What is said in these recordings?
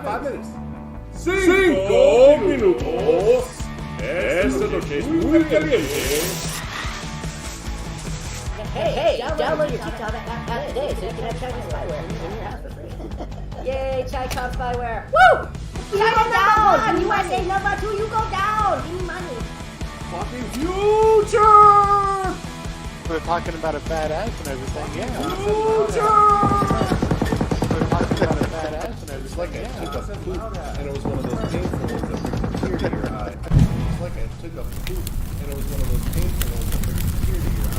5 minutes. 5 minutos. Esto es lo que es muy caliente. Hey, download your TikTok app today so you can have Chinese spyware in your house for free. Yay, Chai-Con spyware. Woo! China down! USA #2, you go down! Give me money. Fucking future! We're talking about a fat ass and everything, yeah. Future! We're talking about a fat ass and It's everything, like I yeah. took a poop and it was one of those painful ones that brings a tear to your eye. It's like I took a poop and it was one of those painful ones that brings a tear to your eye.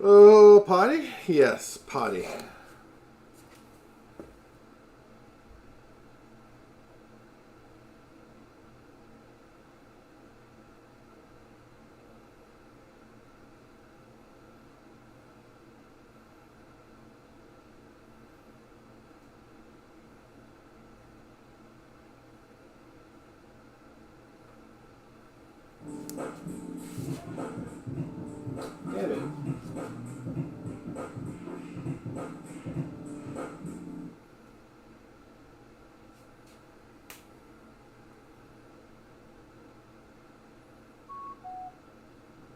Oh, potty? Yes, potty. Get it.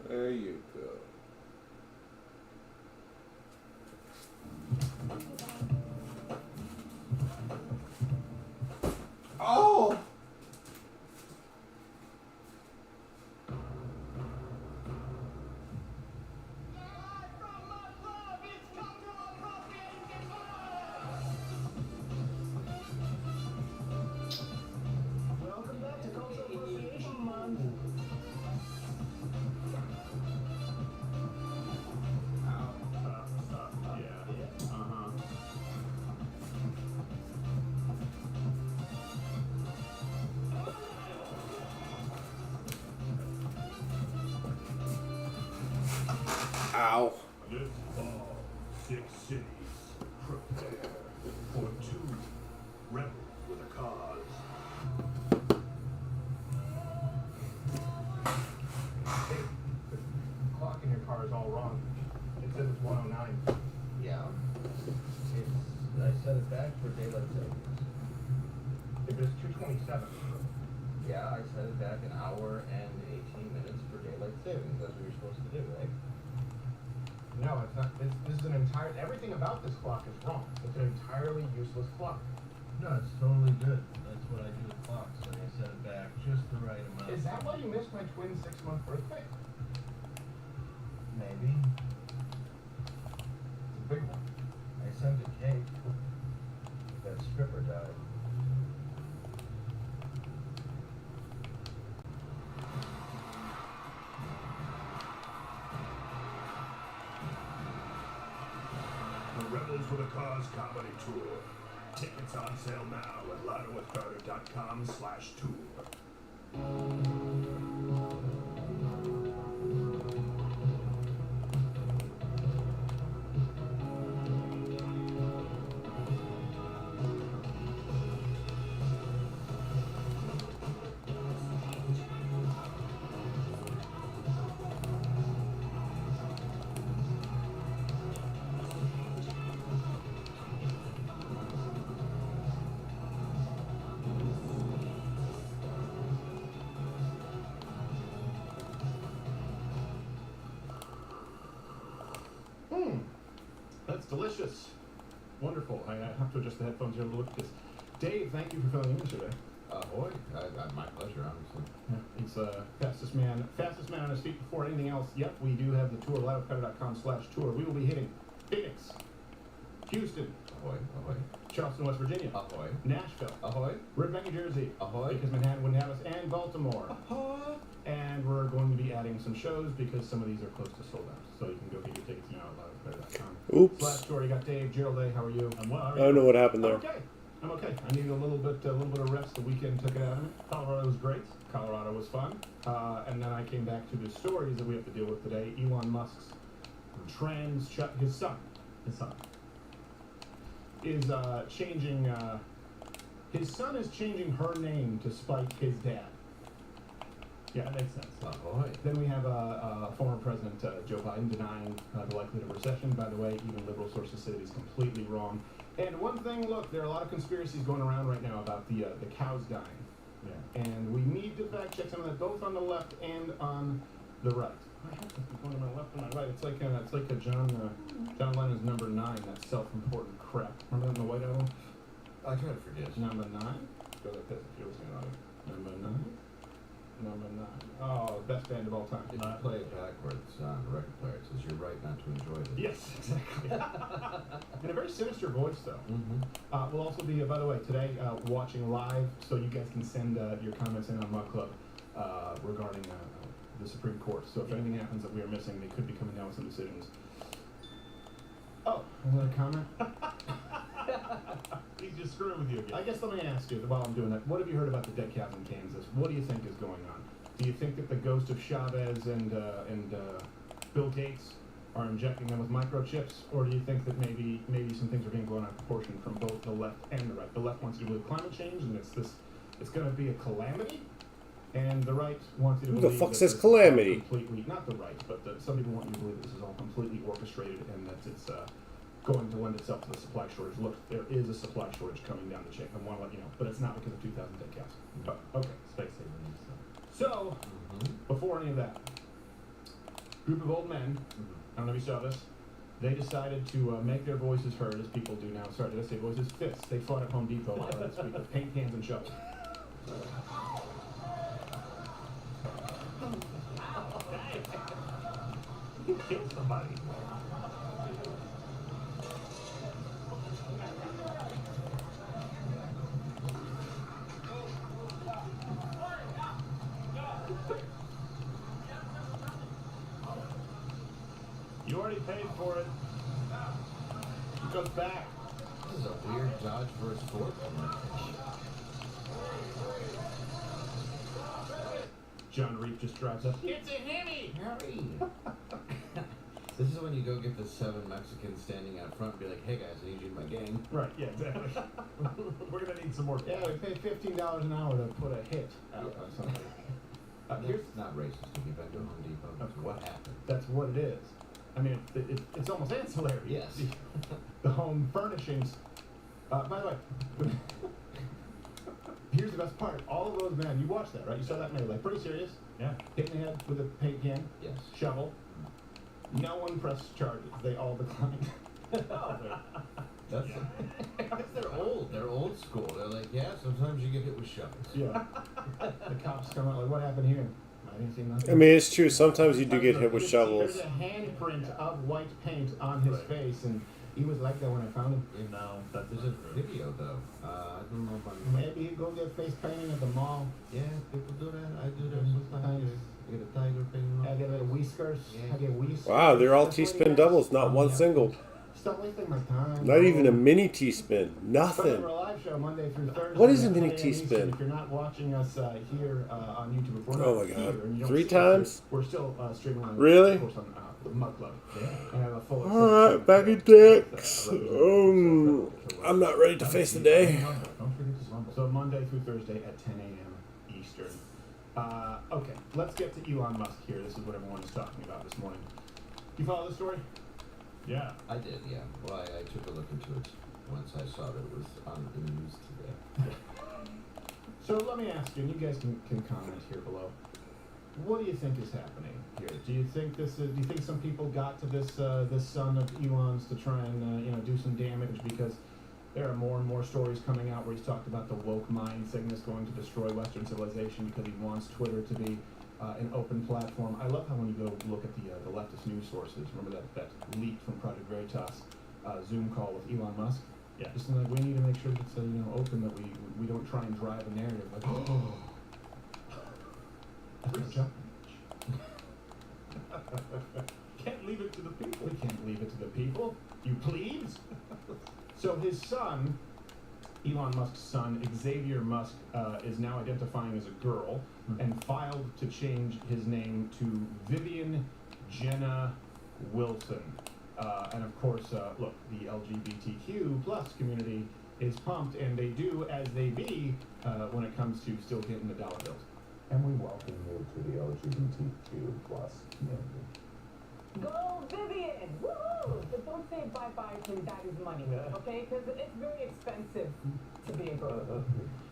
There you go. Oh! Welcome back to Cultural Appropriation Month. Ow. This fall, 6 cities prepare for 2 rebels with a cause. Hey, the clock in your car is all wrong. It says it's 109. Yeah. I set it back for daylight savings. If it's 227. Yeah, I set it back an hour and 18 minutes for daylight savings. That's what you're supposed to do, right? No, it's not. This is an entire. Everything about this clock is wrong. It's an entirely useless clock. No, it's totally good. That's what I do with clocks. I set it back just the right amount. Is that why you missed my twin 6-month birthday? Maybe. It's a big one. I sent a cake. That stripper died. The Rebels with a Cause comedy tour. Tickets on sale now at louderwithcarter.com/tour. That's delicious. Wonderful. I have to adjust the headphones here to look at this. Dave, thank you for filling in today. Ahoy. My pleasure, honestly. Yeah, he's fastest man on his feet before anything else. Yep, we do have the tour, louderwithcarter.com/tour. We will be hitting Phoenix, Houston, Ahoy. Ahoy. Charleston, West Virginia, Ahoy. Nashville, Ahoy. Red Bank, New Jersey, Ahoy. because Manhattan wouldn't have us, and Baltimore. Ahoy. And we're going to be adding some shows because some of these are close to sold out. So you can go get your tickets now at loudandclear.com. Oops. Last story, you got Dave, Gerald A. How are you? I'm well. How are I you? don't know what happened there. I'm okay. I needed a little bit of rest. The weekend took it out of me. Colorado was great. Colorado was fun. And then I came back to the stories that we have to deal with today. Elon Musk's his son is changing. His son is changing her name to spite his dad. Yeah, that makes sense. Oh, boy. Then we have former President Joe Biden denying the likelihood of recession. By the way, even liberal sources say that he's completely wrong. And one thing, look, there are a lot of conspiracies going around right now about the cows dying. Yeah. And we need to fact check some of that, both on the left and on the right. I have to be going to my left and my right. It's like a John Lennon's Number 9, that self-important crap. Remember that in the White Album? I try to forget. Number 9? Go like this if you're listening on it. Number 9? Number 9. Oh, best band of all time. If you play it backwards on the record player, it says you're right not to enjoy it. Yes, exactly. In a very sinister voice, though. Mm-hmm. We'll also be, by the way, today watching live, so you guys can send your comments in on Mug Club regarding the Supreme Court. So if anything happens that we are missing, they could be coming down with some decisions. Oh, another comment? He's just screwing with you again. I guess let me ask you, while I'm doing that, what have you heard about the dead cows in Kansas? What do you think is going on? Do you think that the ghost of Chavez and Bill Gates are injecting them with microchips, or do you think that maybe some things are being blown out of proportion from both the left and the right? The left wants you to believe climate change, and it's going to be a calamity, and the right wants you to Who believe the fuck that says this is all calamity? completely, not the right, but some people want you to believe that this is all completely orchestrated and that it's going to lend itself to the supply shortage. Look, there is a supply shortage coming down the chain. I want to let you know, but it's not because of 2,000 dead cows. But okay. Space saving. So, before any of that, group of old men, I don't know if you saw this, they decided to make their voices heard as people do now. Sorry, did I say voices? Fists. They fought at Home Depot this week with paint cans and shovels. You killed somebody. You already paid for it. It goes back. This is a weird Dodge vs. Ford commercial. John Reap just drives up. It's a Hemi! Harry! This is when you go get the 7 Mexicans standing out front and be like, hey guys, I need you in my gang. Right, yeah, exactly. We're gonna need some more. Yeah, we pay $15 an hour to put a hit out on somebody. Here's That's not racist if you've been to Home Depot. That's what happened. That's what it is. I mean, it's almost ancillary. Yes. The home furnishings. By the way, here's the best part. All of those men, you watched that, right? You saw that melee. Pretty serious. Yeah. Hit in the head with a paint can. Yes. Shovel. No one pressed charges. They all declined. That's they're old. They're old school. They're like, yeah, sometimes you get hit with shovels. Yeah. The cops come out like, what happened here? I didn't see nothing. I mean, it's true. Sometimes you do get hit with shovels. There's a handprint of white paint on his face, and he was like that when I found him. You know, that's There's a video though. I don't know if I'm. Maybe he'd go get face painting at the mall. Yeah, people do that. I do that sometimes. You get a tiger painting. I get little whiskers. I get whiskers. Wow, they're all T-spin doubles, not one single. Stop wasting my time. Not even a mini T-spin. But Nothing. we're a live show Monday through Thursday. What is a at mini 10 a.m. T-spin? Eastern. If you're not watching us here on YouTube, if we're not Oh my here God. and you don't 3 see us times? here, we're still streaming on. Really? Of course, on the Mug Club. Yeah. And I have a full. Alright, back in dicks. I'm not ready to face the day. Don't forget to rumble. So Monday through Thursday at 10 a.m. Eastern. Okay, let's get to Elon Musk here. This is what everyone is talking about this morning. You follow the story? Yeah. I did, yeah. Well, I took a look into it once I saw that it was on the news today. So let me ask you, and you guys can comment here below. What do you think is happening here? Do you think some people got to this son of Elon's to try and do some damage, because there are more and more stories coming out where he's talked about the woke mind thing that's going to destroy Western civilization because he wants Twitter to be an open platform. I love how when you go look at the leftist news sources, remember that leak from Project Veritas Zoom call with Elon Musk? Yeah. Just like, we need to make sure that it's open, that we don't try and drive a narrative like, oh, that's a jump. Can't leave it to the people. We can't leave it to the people. You plebes. So his son, Elon Musk's son, Xavier Musk, is now identifying as a girl and filed to change his name to Vivian Jenna Wilson. And of course, look, the LGBTQ plus community is pumped, and they do as they be when it comes to still getting the dollar bills. And we welcome you to the LGBTQ plus community. Go Vivian! Woohoo! But don't say bye-bye to daddy's money, okay? Because it's very expensive to be a girl.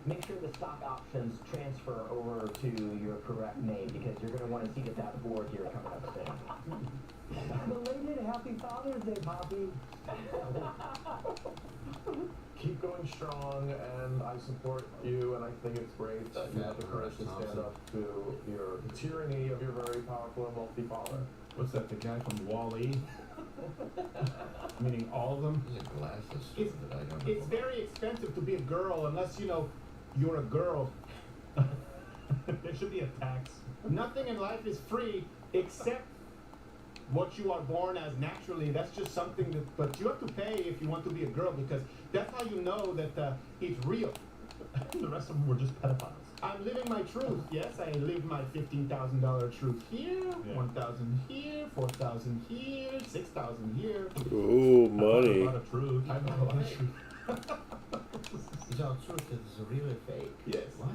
Make sure the stock options transfer over to your correct name because you're going to want to see that board here coming up soon. Belated Happy Father's Day, Poppy. Keep going strong, and I support you, and I think it's great that you have the courage to stand up to the tyranny of your very powerful and wealthy father. What's that, the guy from Wall-E? Meaning all of them? There's a glasses It's, that I don't know. it's very expensive to be a girl unless, you know, you're a girl. There should be a tax. Nothing in life is free except what you are born as naturally. That's just something that, but you have to pay if you want to be a girl because that's how you know that it's real. The rest of them were just pedophiles. I'm living my truth. Yes, I live my $15,000 truth here, Yeah. 1,000 here, 4,000 here, 6,000 here. Ooh, A money. lot of truth. I know a lot of truth. Is all truth that is real or fake? Yes. What?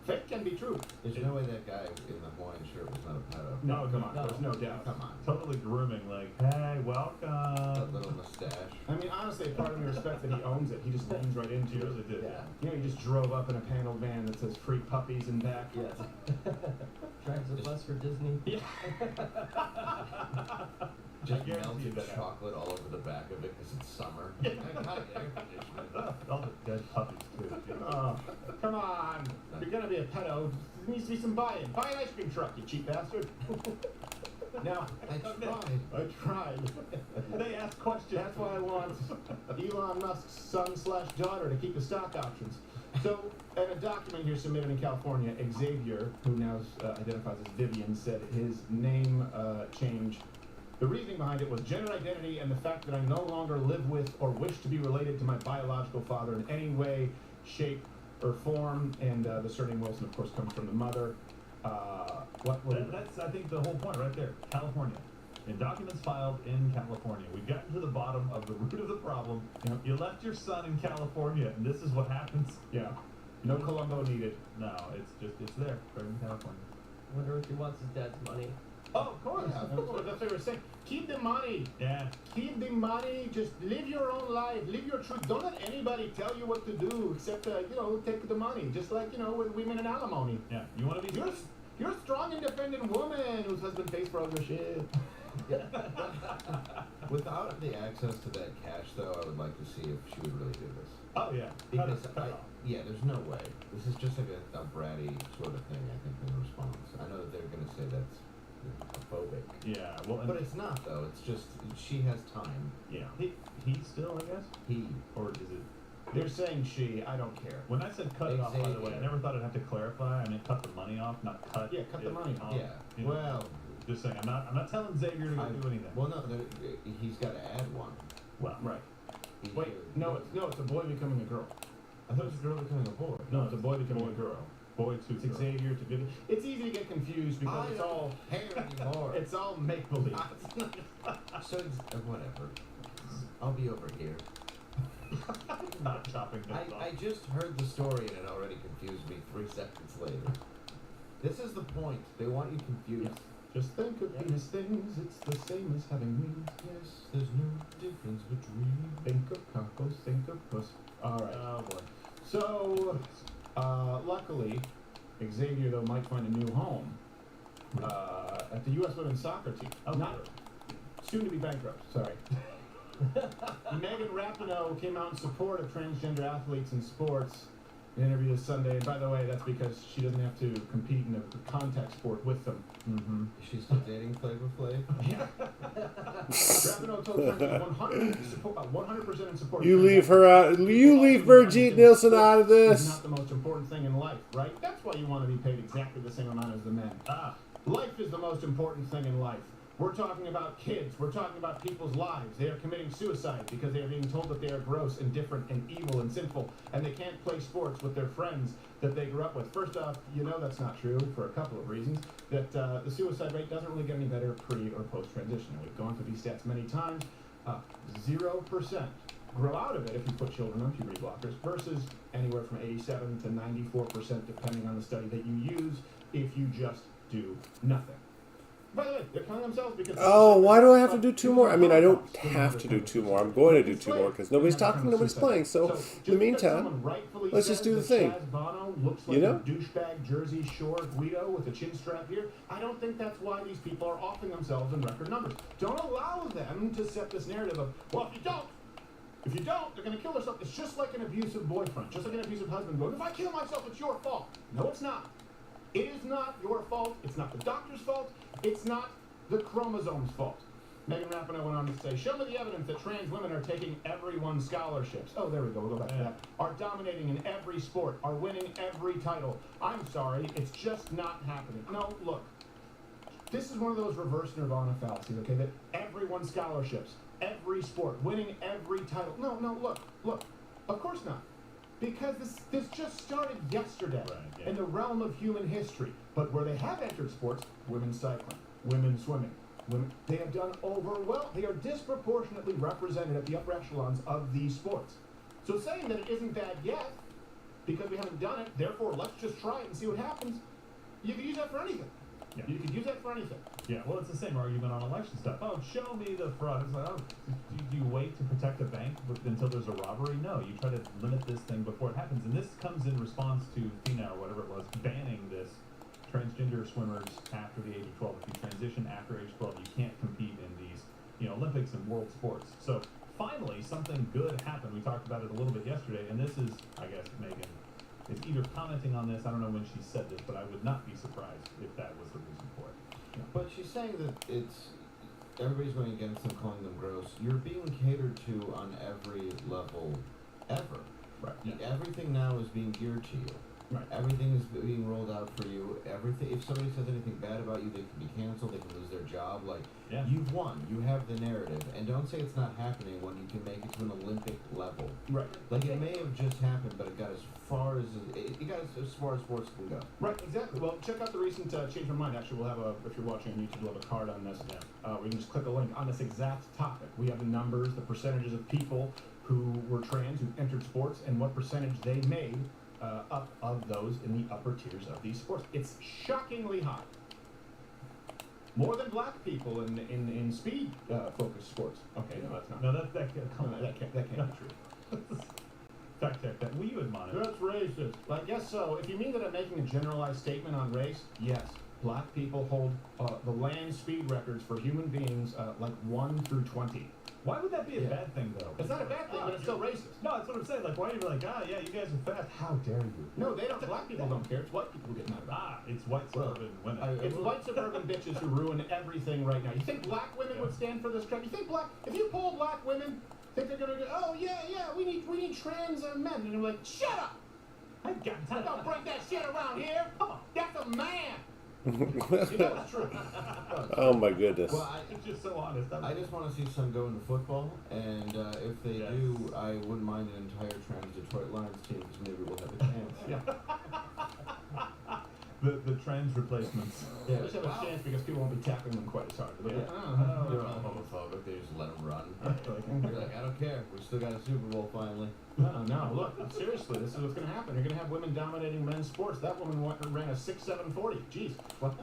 Fake can be true. There's no way that guy in the Hawaiian shirt was not a pedo. No, come on, there's no doubt. Come on. Totally grooming, like, hey, That welcome. little mustache. I mean, honestly, part of me respects that he owns it. He just leans right into He it. really did. Yeah. You know, he just drove up in a paneled van that says free puppies in back. Yes. Drives a bus for Disney. Just I guarantee melted that chocolate all over the back of it because it's summer. I got air conditioning. All the dead puppies, too. Oh, come on. If you're gonna be a pedo, there needs to be some buy-in. Buy an ice cream truck, you cheap bastard. Now, I tried. I tried. They ask questions. That's why I want Elon Musk's son/daughter to keep the stock options. So, in a document here submitted in California, Xavier, who now identifies as Vivian, said his name change. The reasoning behind it was gender identity and the fact that I no longer live with or wish to be related to my biological father in any way, shape, or form. And the surname Wilson, of course, comes from the mother. That's, I think, the whole point right there. California. In documents filed in California. We've gotten to the bottom of the root of the problem. Yep. You left your son in California, and this is what happens. Yeah. No Columbo needed. No, it's there, right in California. I wonder if he wants his dad's money. Oh, of course. Yeah, Of course. That's what we were saying. Keep the money. Yeah. Keep the money. Just live your own life. Live your truth. Don't let anybody tell you what to do except, take the money. Just like, with women in alimony. Yeah. You want to be... You're a strong, independent woman whose husband pays for all your shit. Without the access to that cash, though, I would like to see if she would really do this. Oh, yeah. Because Cut it off. there's no way. This is just like a bratty sort of thing, I think, in response. I know that they're going to say that's phobic. Yeah, well, and But it's not, though. It's just, she has time. yeah. He still, I guess? He. Or is it... They're saying she. I don't care. When I said cut it off, by the way, I Xavier. never thought I'd have to clarify. I meant cut the money off, not cut. Yeah, cut the it money off. off. Yeah. You know, Well, just saying, I'm not telling Xavier to go do anything. well, no, he's got to add one. Well, Right. He Wait, should- no, it's a boy becoming a girl. I thought it was a girl becoming a boy. No, it's a boy becoming a girl. boy to It's Xavier to Vivian. It's easy to get confused because it's all care anymore. it's all make believe. So whatever. I'll be over here. not chopping things off. I just heard the story and it already confused me 3 seconds later. This is the point. They want you confused. Just think of these things. It's the same as having wings. Yes, there's no difference between. Think of cockles. Think of puss. All right. Oh boy. So, luckily, Xavier though might find a new home at the U.S. Women's Soccer team. Oh, Not soon to be bankrupt. Sorry. Megan Rapinoe came out in support of transgender athletes in sports in an interview this Sunday. And by the way, that's because she doesn't have to compete in a contact sport with them. Mm-hmm. Is she still dating Flavor Flav? Yeah. Rapinoe told friends she's 100% in support. You of leave transgender. her out. You leave Brigitte Nielsen out of It's this. not the most important thing in life, right? That's why you want to be paid exactly the same amount as the men. Ah. Life is the most important thing in life. We're talking about kids. We're talking about people's lives. They are committing suicide because they are being told that they are gross and different and evil and sinful, and they can't play sports with their friends that they grew up with. First off, you know that's not true for a couple of reasons. That the suicide rate doesn't really get any better pre or post transition. We've gone through these stats many times. 0% grow out of it if you put children on puberty blockers versus anywhere from 87 to 94% depending on the study that you use if you just do nothing. By the way, they're killing themselves because... Oh, why do I have to do 2 more? I mean, I don't have to do 2 more. I'm going to do 2 more because nobody's talking, nobody's playing. So, in the meantime, let's just do the thing. You know? Douchebag Jersey Shore Guido with a chin strap here. I don't think that's why these people are offing themselves in record numbers. Don't allow them to set this narrative of, well, if you don't, they're going to kill themselves. It's just like an abusive boyfriend, just like an abusive husband going, if I kill myself, it's your fault. No, it's not. It is not your fault. It's not the doctor's fault. It's not the chromosome's fault. Megan Rapinoe went on to say, show me the evidence that trans women are taking everyone's scholarships. Oh, there we go. We'll go back to that. Are dominating in every sport. Are winning every title. I'm sorry. It's just not happening. No, look. This is one of those reverse nirvana fallacies, okay? That everyone's scholarships, every sport, winning every title. No, look. Of course not. Because this just started yesterday in the realm of human history. But where they have entered sports, women's cycling, women's swimming, they have done they are disproportionately represented at the upper echelons of these sports. So saying that it isn't bad yet, because we haven't done it, therefore let's just try it and see what happens, you could use that for anything. Yeah. You could use that for anything. Yeah, well, it's the same argument on election stuff. Oh, show me the fraud. It's like, oh, do you wait to protect a bank until there's a robbery? No, you try to limit this thing before it happens. And this comes in response to FINA or whatever it was, banning this transgender swimmers after the age of 12. If you transition after age 12, you can't compete in these, Olympics and world sports. So finally, something good happened. We talked about it a little bit yesterday, and this is, I guess, Megan is either commenting on this. I don't know when she said this, but I would not be surprised if that was the reason for it. But she's saying that everybody's going against them, calling them gross. You're being catered to on every level ever. Right. Yeah. Everything now is being geared to you. Right. Everything is being rolled out for you. Everything. If somebody says anything bad about you, they can be canceled. They can lose their job. Like, you've won. You have the narrative. And don't say it's not happening when you can make it to an Olympic level. Right. Like, it may have just happened, but it got as far as sports can go. Right, exactly. Well, check out the recent Change My Mind. Actually, we'll have if you're watching on YouTube, we'll have a card on this. We can just click a link on this exact topic. We have the numbers, the percentages of people who were trans, who entered sports, and what percentage they made up of those in the upper tiers of these sports. It's shockingly high. More than black people in speed focused sports. Okay, no, that's not. No, that can't be true. Fact check that. Will you admonish? That's racist. I guess so. If you mean that I'm making a generalized statement on race, yes. Black people hold the land speed records for human beings like 1 through 20. Why would that be a bad thing, though? It's not a bad thing, but it's still racist. No, that's what I'm saying. Like, why are you like, yeah, you guys are fast. How dare you? No, they don't. Black people don't care. It's white people who get mad about it. It's white suburban women. It's white suburban bitches who ruin everything right now. You think black women would stand for this trend? You think if you poll black women, think they're gonna go, oh yeah, we need trans men, and you're like, shut up! I don't bring that shit around here. That's a man. You know it's true. Oh my goodness. Well, it's just so honest. I just want to see some go into football, and if they do, I wouldn't mind an entire trans Detroit Lions team because maybe we'll have a chance. Yeah. The trans replacements. Yeah, just have a chance because people won't be tackling them quite as hard. They're all homophobic. They just let them run. You're like, I don't care. We still got a Super Bowl finally. No, look, seriously, this is what's going to happen. You're going to have women dominating men's sports. That woman ran a 6.740. Jeez. What?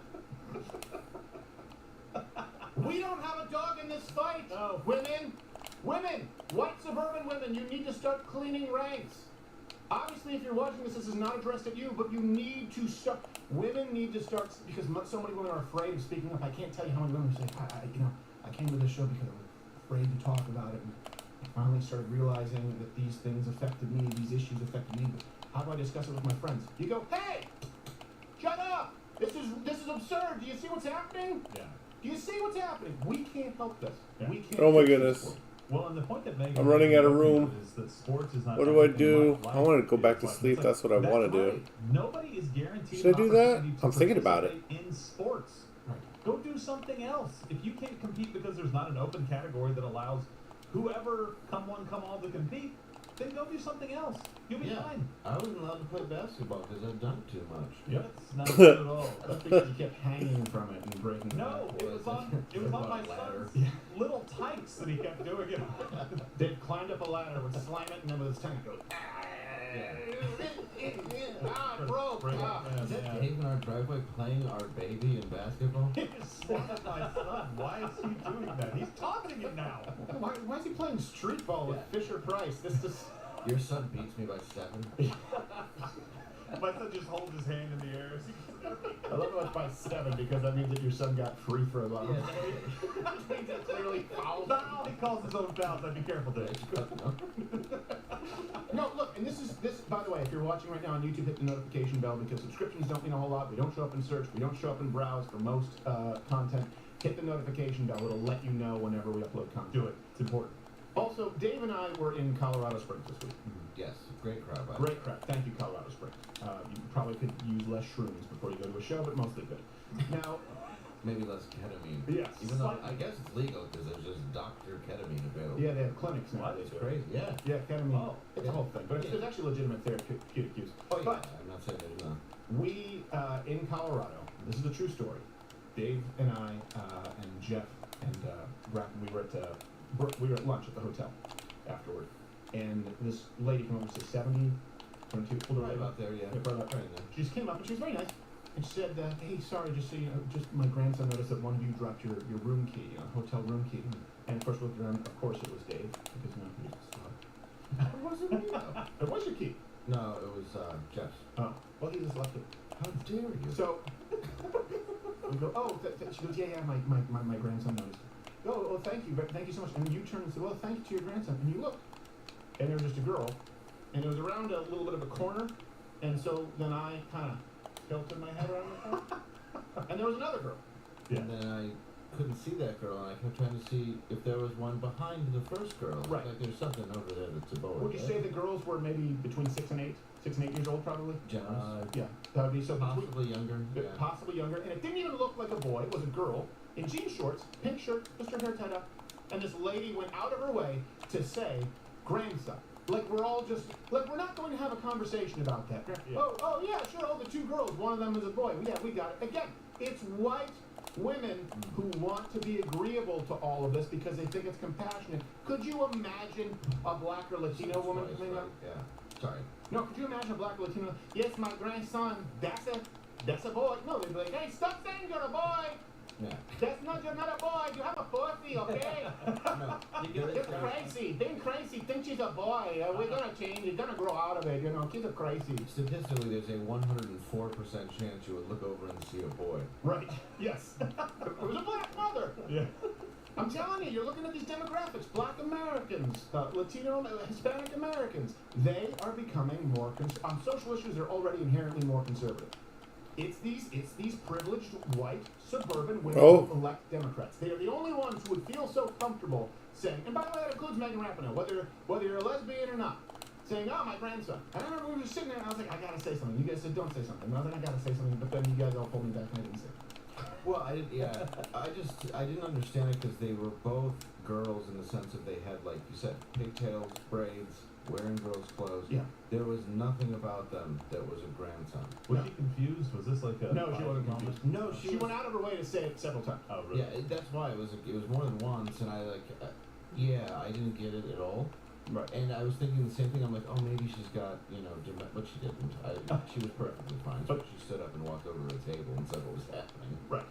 We don't have a dog in this fight. Oh. Women, white suburban women, you need to start cleaning ranks. Obviously, if you're watching this is not addressed at you, but you need to start. Women need to start, because so many women are afraid of speaking up. I can't tell you how many women say, I came to this show because I was afraid to talk about it. And I finally started realizing that these things affected me, these issues affected me. But how do I discuss it with my friends? You go, hey, shut up! This is absurd. Do you see what's happening? Yeah. Do you see what's happening? We can't help this. Yeah. We can't. Oh my goodness. Well, and the point that Megan, I'm running out of room. Is that sports is not what do I do? I want to go back to sleep. That's what I want to do. Nobody is guaranteed. Should I do that? Opportunity to I'm thinking about it. participate in sports. do something else. If you can't compete because there's not an open category that allows whoever come one, come all to compete, then go do something else. You'll be fine. I wasn't allowed to play basketball because I dunked too much. That's not good at all. That's because you kept hanging from it and breaking it. No, it was on my son's little tights that he kept doing it. Dave climbed up a ladder, would slam it, and then with his tongue go. Broke. Is that Dave in our driveway playing our baby in basketball? He just slapped my son. Why is he doing that? He's taunting him now. Why is he playing street ball with Fisher Price? This just. Your son beats me by 7. My son just holds his hand in the air. I love how it's by 7 because that means that your son got free throws on him. That means it's clearly foul. No, he calls his own fouls. I'd be careful, Dave. No, look, and this. By the way, if you're watching right now on YouTube, hit the notification bell because subscriptions don't mean a whole lot. We don't show up in search. We don't show up in browse for most content. Hit the notification bell. It'll let you know whenever we upload content. Do it. It's important. Also, Dave and I were in Colorado Springs this week. Yes, great crowd. Great crowd. Thank you, Colorado Springs. You probably could use less shrooms before you go to a show, but mostly good. Now, maybe less ketamine. Yes. Even though I guess it's legal because there's just Dr. Ketamine available. Yeah, they have clinics now. It's crazy. Yeah. Yeah, ketamine. Oh, it's a whole thing, but there's actually legitimate therapeutic use. Oh yeah, But I'm not saying there's not. we in Colorado. This is a true story. Dave and I and Jeff and we were at lunch at the hotel afterward, and this lady came over to say 70, 22, older Right lady. about there, yeah. Right about there. She just came up and she was very nice. And she said, hey, sorry, just so you know, just my grandson noticed that one of you dropped your room key, hotel room key. And of course, we looked around, of course it was Dave, because no, he was It wasn't me though. It was your key. No, it was Jeff's. Oh, well, he just left it. How dare you? So, we go, oh, she goes, yeah, my grandson noticed. Oh, thank you so much. And you turned and said, well, thank you to your grandson. And you looked, and there was just a girl, and it was around a little bit of a corner, and so then I kind of tilted my head around the corner, and there was another girl. Yeah. And then I couldn't see that girl, and I kept trying to see if there was one behind the first girl. Right. Like there's something over there that's a boy. Would you say the girls were maybe between 6 and 8 years old, probably? Generous. Yeah, that would be so. Possibly younger. Yeah. Possibly younger, and it didn't even look like a boy. It was a girl in jean shorts, pink shirt, just her hair tied up, and this lady went out of her way to say, "Grandson." Like we're all just like we're not going to have a conversation about that. Yeah. Oh yeah, sure. Oh, the 2 girls, one of them is a boy. Yeah, we got it. Again, it's white women who want to be agreeable to all of this because they think it's compassionate. Could you imagine a black or Latino woman coming up? Yeah. Sorry. No, could you imagine a black or Latino? Yes, my grandson. That's a boy. No, they'd be like, hey, stop saying you're a boy. Yeah. You're not a boy. You have a pussy, okay? No. You're crazy. Being crazy. Think she's a boy. We're gonna change. You're gonna grow out of it. You know, kids are crazy. Statistically, there's a 104% chance you would look over and see a boy. Right. Yes. It was a black mother. Yeah. I'm telling you, you're looking at these demographics. Black Americans, Latino, Hispanic Americans. They are becoming more on social issues. They're already inherently more conservative. It's these privileged white suburban women who elect Democrats. They are the only ones who would feel so comfortable saying, and by the way, that includes Megan Rapinoe, whether you're a lesbian or not, saying, "Oh, my grandson." And I remember we were just sitting there, and I was like, "I gotta say something." You guys said, "Don't say something." And I was like, "I gotta say something," but then you guys all pulled me back, and I didn't say it. Well, I didn't understand it because they were both girls in the sense that they had, like you said, pigtails, braids, wearing girls' clothes. Yeah. There was nothing about them that was a grandson. Was she confused? Was this like a... No, she wasn't confused. No, she went out of her way to say it several times. Oh, really? Yeah, that's why it was more than once, and I I didn't get it at all. Right. And I was thinking the same thing. I'm like, oh, maybe she's got, but she didn't. She was perfectly fine. So she stood up and walked over to the table and said what was happening. Right.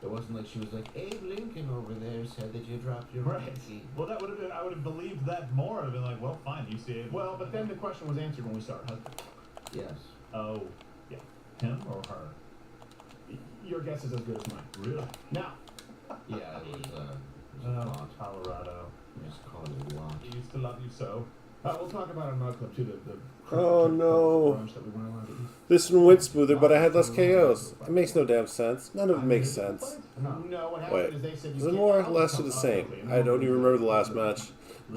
It wasn't like she was like, Abe Lincoln over there said that you dropped your key. Well, that would have been, I would have believed that more. I'd have been like, well, fine, you see it. Well, but then the question was answered when we saw her husband. Yes. Oh, yeah. Him or her? Your guess is as good as mine. Really? Now. Yeah, it was a lot. Colorado. Just call it a lot. He used to love you so. We'll talk about it in Mug Club too. The Oh no! brunch that we weren't allowed to eat. This one went smoother, but I had less KOs. It makes no damn sense. None of it makes sense. No, what happened Wait, is they said is you it can't- more or less or the same? I don't even remember the last match.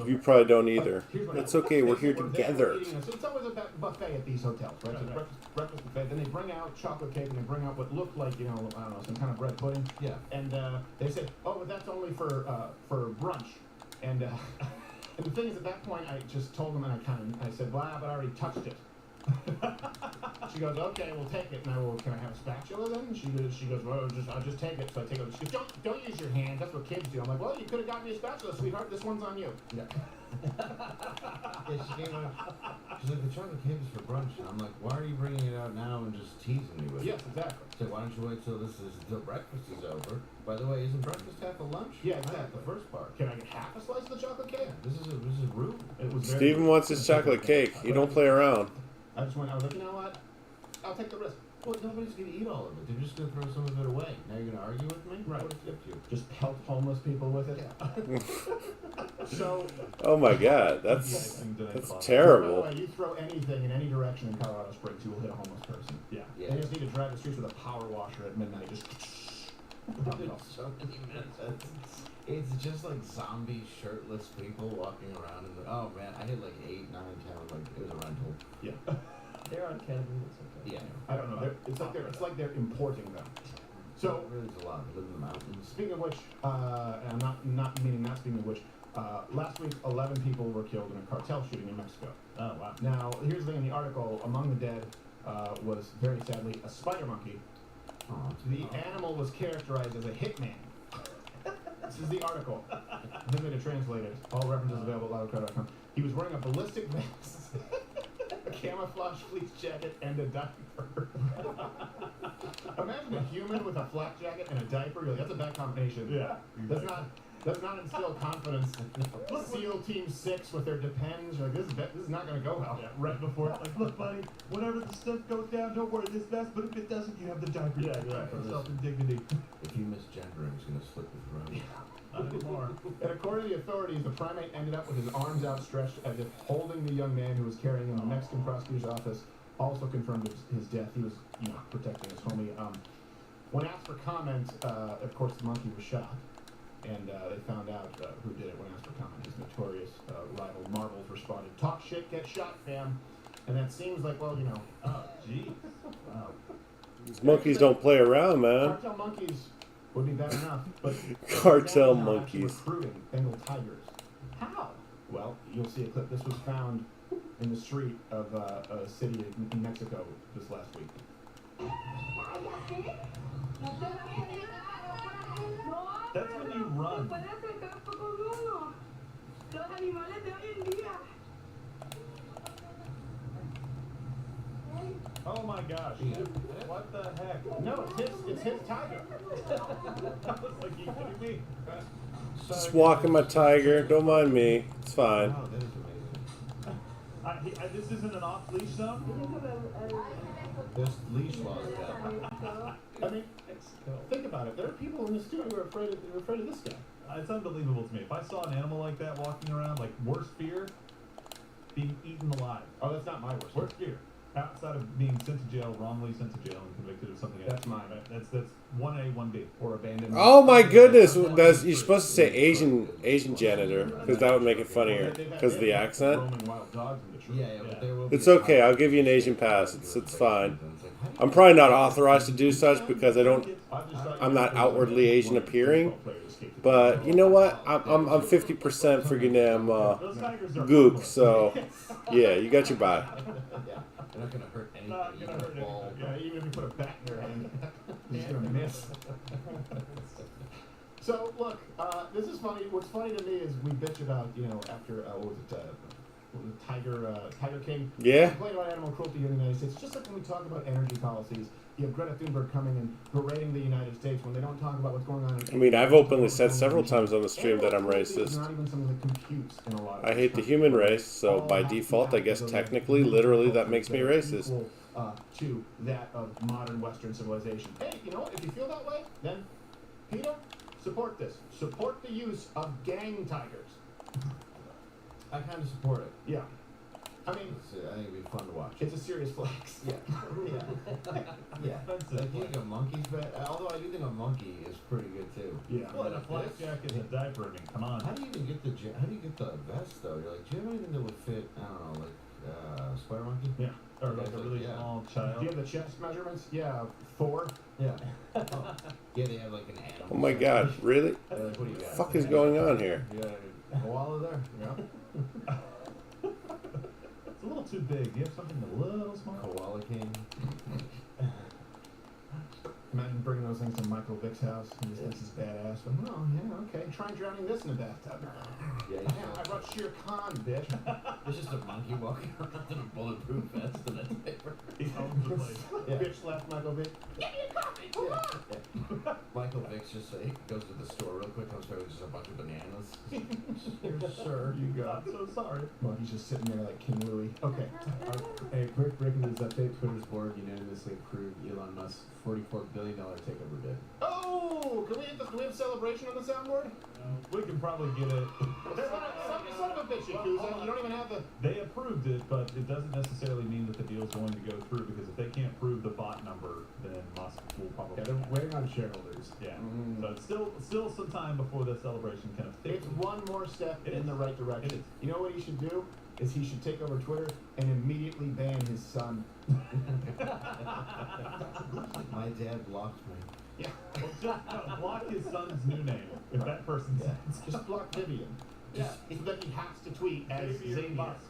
You probably don't either. It's okay, we're here together. So it's always a buffet at these hotels, right? So it's breakfast buffet. Then they bring out chocolate cake and they bring out what looked like, I don't know, some kind of bread pudding. Yeah. And they said, oh, but that's only for brunch. And and the thing is, at that point, I just told them, and I said, well, but I already touched it. She goes, okay, we'll take it. And I will, can I have a spatula then? And she goes, well, I'll just take it. So I take it. She goes, don't use your hands. That's what kids do. I'm like, well, you could have gotten me a spatula, sweetheart. This one's on you. Yeah. Yeah, she came out. She's like, the chocolate cake is for brunch. And I'm like, why are you bringing it out now and just teasing me with it? Yes, exactly. So why don't you wait till breakfast is over? By the way, isn't breakfast half a lunch? Yeah, exactly. The first part. Can I get half a slice of the chocolate cake? Yeah, this is rude. It was very Steven wants his chocolate cake. You don't play around. I was like, you know what? I'll take the risk. Well, nobody's gonna eat all of it. They're just gonna throw some of it away. Now you're gonna argue with me? Right. What if you? Just pelt homeless people with it. So, Oh my god, that's by the terrible. way, you throw anything in any direction in Colorado Springs, you will hit a homeless person. Yeah. Yeah. They just need to drive the streets with a power washer at midnight. Just. So many minutes. It's just like zombie shirtless people walking around in the. Oh man, I hit like 8, 9, 10. Like it was a rental. Yeah. They're on cannabis. Okay. Yeah. I don't know. It's like they're importing them. So, Really, there's a lot. They live in the mountains. speaking of which, and I'm not meaning that. Speaking of which, last week 11 people were killed in a cartel shooting in Mexico. Oh wow. Now, here's the thing in the article: among the dead was very sadly a spider monkey. The animal was characterized as a hitman. This is the article. I'm going to translate it. All references available at loudcrowd.com. He was wearing a ballistic vest, a camouflage fleece jacket, and a diaper. Imagine a human with a flak jacket and a diaper. You're like, that's a bad combination. Yeah. Does not instill confidence. SEAL Team 6 with their Depends. You're like, this is not going to go well. Yeah, right before it's like, look, buddy, whenever the stuff goes down, don't wear this vest, but if it doesn't, you have the diaper. Yeah, right. For self and dignity. If you misgender, it's gonna slip his road. Not anymore. And according to the authorities, the primate ended up with his arms outstretched as if holding the young man who was carrying him. The Mexican prosecutor's office also confirmed his death. He was, protecting his homie. When asked for comment, of course, the monkey was shot. And they found out who did it when asked for comment. His notorious rival Marbles responded, "Talk shit, get shot, fam." And that seems like, well, Oh, jeez. Wow. These monkeys don't play around, man. cartel monkeys would be bad enough, but Cartel now actually monkeys. recruiting Bengal tigers. How? Well, you'll see a clip. This was found in the street of a city in Mexico this last week. That's when you run. Oh my gosh. What the heck? No, it's his tiger. I was like, you kidding me? Just walking my tiger. Don't mind me. It's fine. Wow, that is amazing. This isn't an off-leash zone? This leash law is bad. I mean, think about it. There are people in the studio who are afraid of this guy. It's unbelievable to me. If I saw an animal like that walking around, like worst fear, being eaten alive. Oh, that's not my worst. Worst fear. Outside of being sent to jail, wrongly sent to jail and convicted of something else. That's mine. That's 1A, 1B. Or abandoned. Oh my goodness! You're supposed to say Asian janitor because that would make it funnier because of the accent. Roaming wild dogs in the street. Yeah, but there will be It's okay. I'll give you an Asian pass. It's fine. I'm probably not authorized to do such because I'm not outwardly Asian appearing. But you know what? I'm 50% friggin' damn Those tigers are gook. harmless. So yeah, you got your buy. Yeah, they're not gonna hurt anything. Not gonna even hurt a ball. Yeah, even if you put a bat in your hand, you're just gonna miss. So look, this is funny. What's funny to me is we bitch about after what was it? Tiger King. Yeah. We complain about animal cruelty here in the United States. Just like when we talk about energy policies, you have Greta Thunberg coming and berating the United States when they don't talk about what's going on. I mean, I've openly said several times on the stream that I'm racist. Not even something that computes in a lot of I hate the human race, so by default, I guess technically, literally, that makes me racist. Equal, to that of modern Western civilization. Hey, you know what? If you feel that way, then PETA, support this. Support the use of gang tigers. I kind of support it. Yeah. I mean, I think it'd be fun to watch. it's a serious flex. Yeah. Yeah. Like, you think a monkey's better? Although I do think a monkey is pretty good too. Yeah. Well, and a flak jacket and a diaper, I mean, come on. How do you even get how do you get the vest though? You're like, do you have anything that would fit? I don't know, like Spider Monkey? Yeah. Or like a Like, really yeah. small Do child. you have the chest measurements? Yeah, 4. Yeah. Oh. Yeah, they have like an animal. Oh my god, really? They're like, what do you got? Fuck is going on here? Yeah, koala there. Yeah. It's a little too big. You have something a little small. Koala king. Imagine bringing those things to Michael Vick's house. He just thinks he's badass. But, oh, yeah, okay. Try drowning this in a bathtub. Yeah, Yeah, I brought Shere Khan, bitch. There's just a monkey walking around in a bulletproof vest and a diaper. He owns the place. Yeah. Bitch left Michael Vick. Yeah. Michael Vick's just he goes to the store real quick, comes back with just a bunch of bananas. Here, sir, you go. I'm so sorry. Monkey's just sitting there like King Louie. Okay. Hey, quick breaking news update. Twitter's board unanimously approved Elon Musk's $44 billion takeover bid. Oh, can we have celebration on the soundboard? We can probably get it. Son of a bitch, Yakuza. You don't even have the... They approved it, but it doesn't necessarily mean that the deal's going to go through, because if they can't prove the bot number, then Musk will probably. Yeah, they're waiting on shareholders. Yeah. So it's still some time before the celebration can officially. It's one more step It in is. the right It direction. is. You know what he should do? Is he should take over Twitter and immediately ban his son. My dad blocked me. Yeah. Well, just block his son's new name if that person's. Just block Vivian. Yeah. So that he has to tweet as Vivian Xavier. Musk.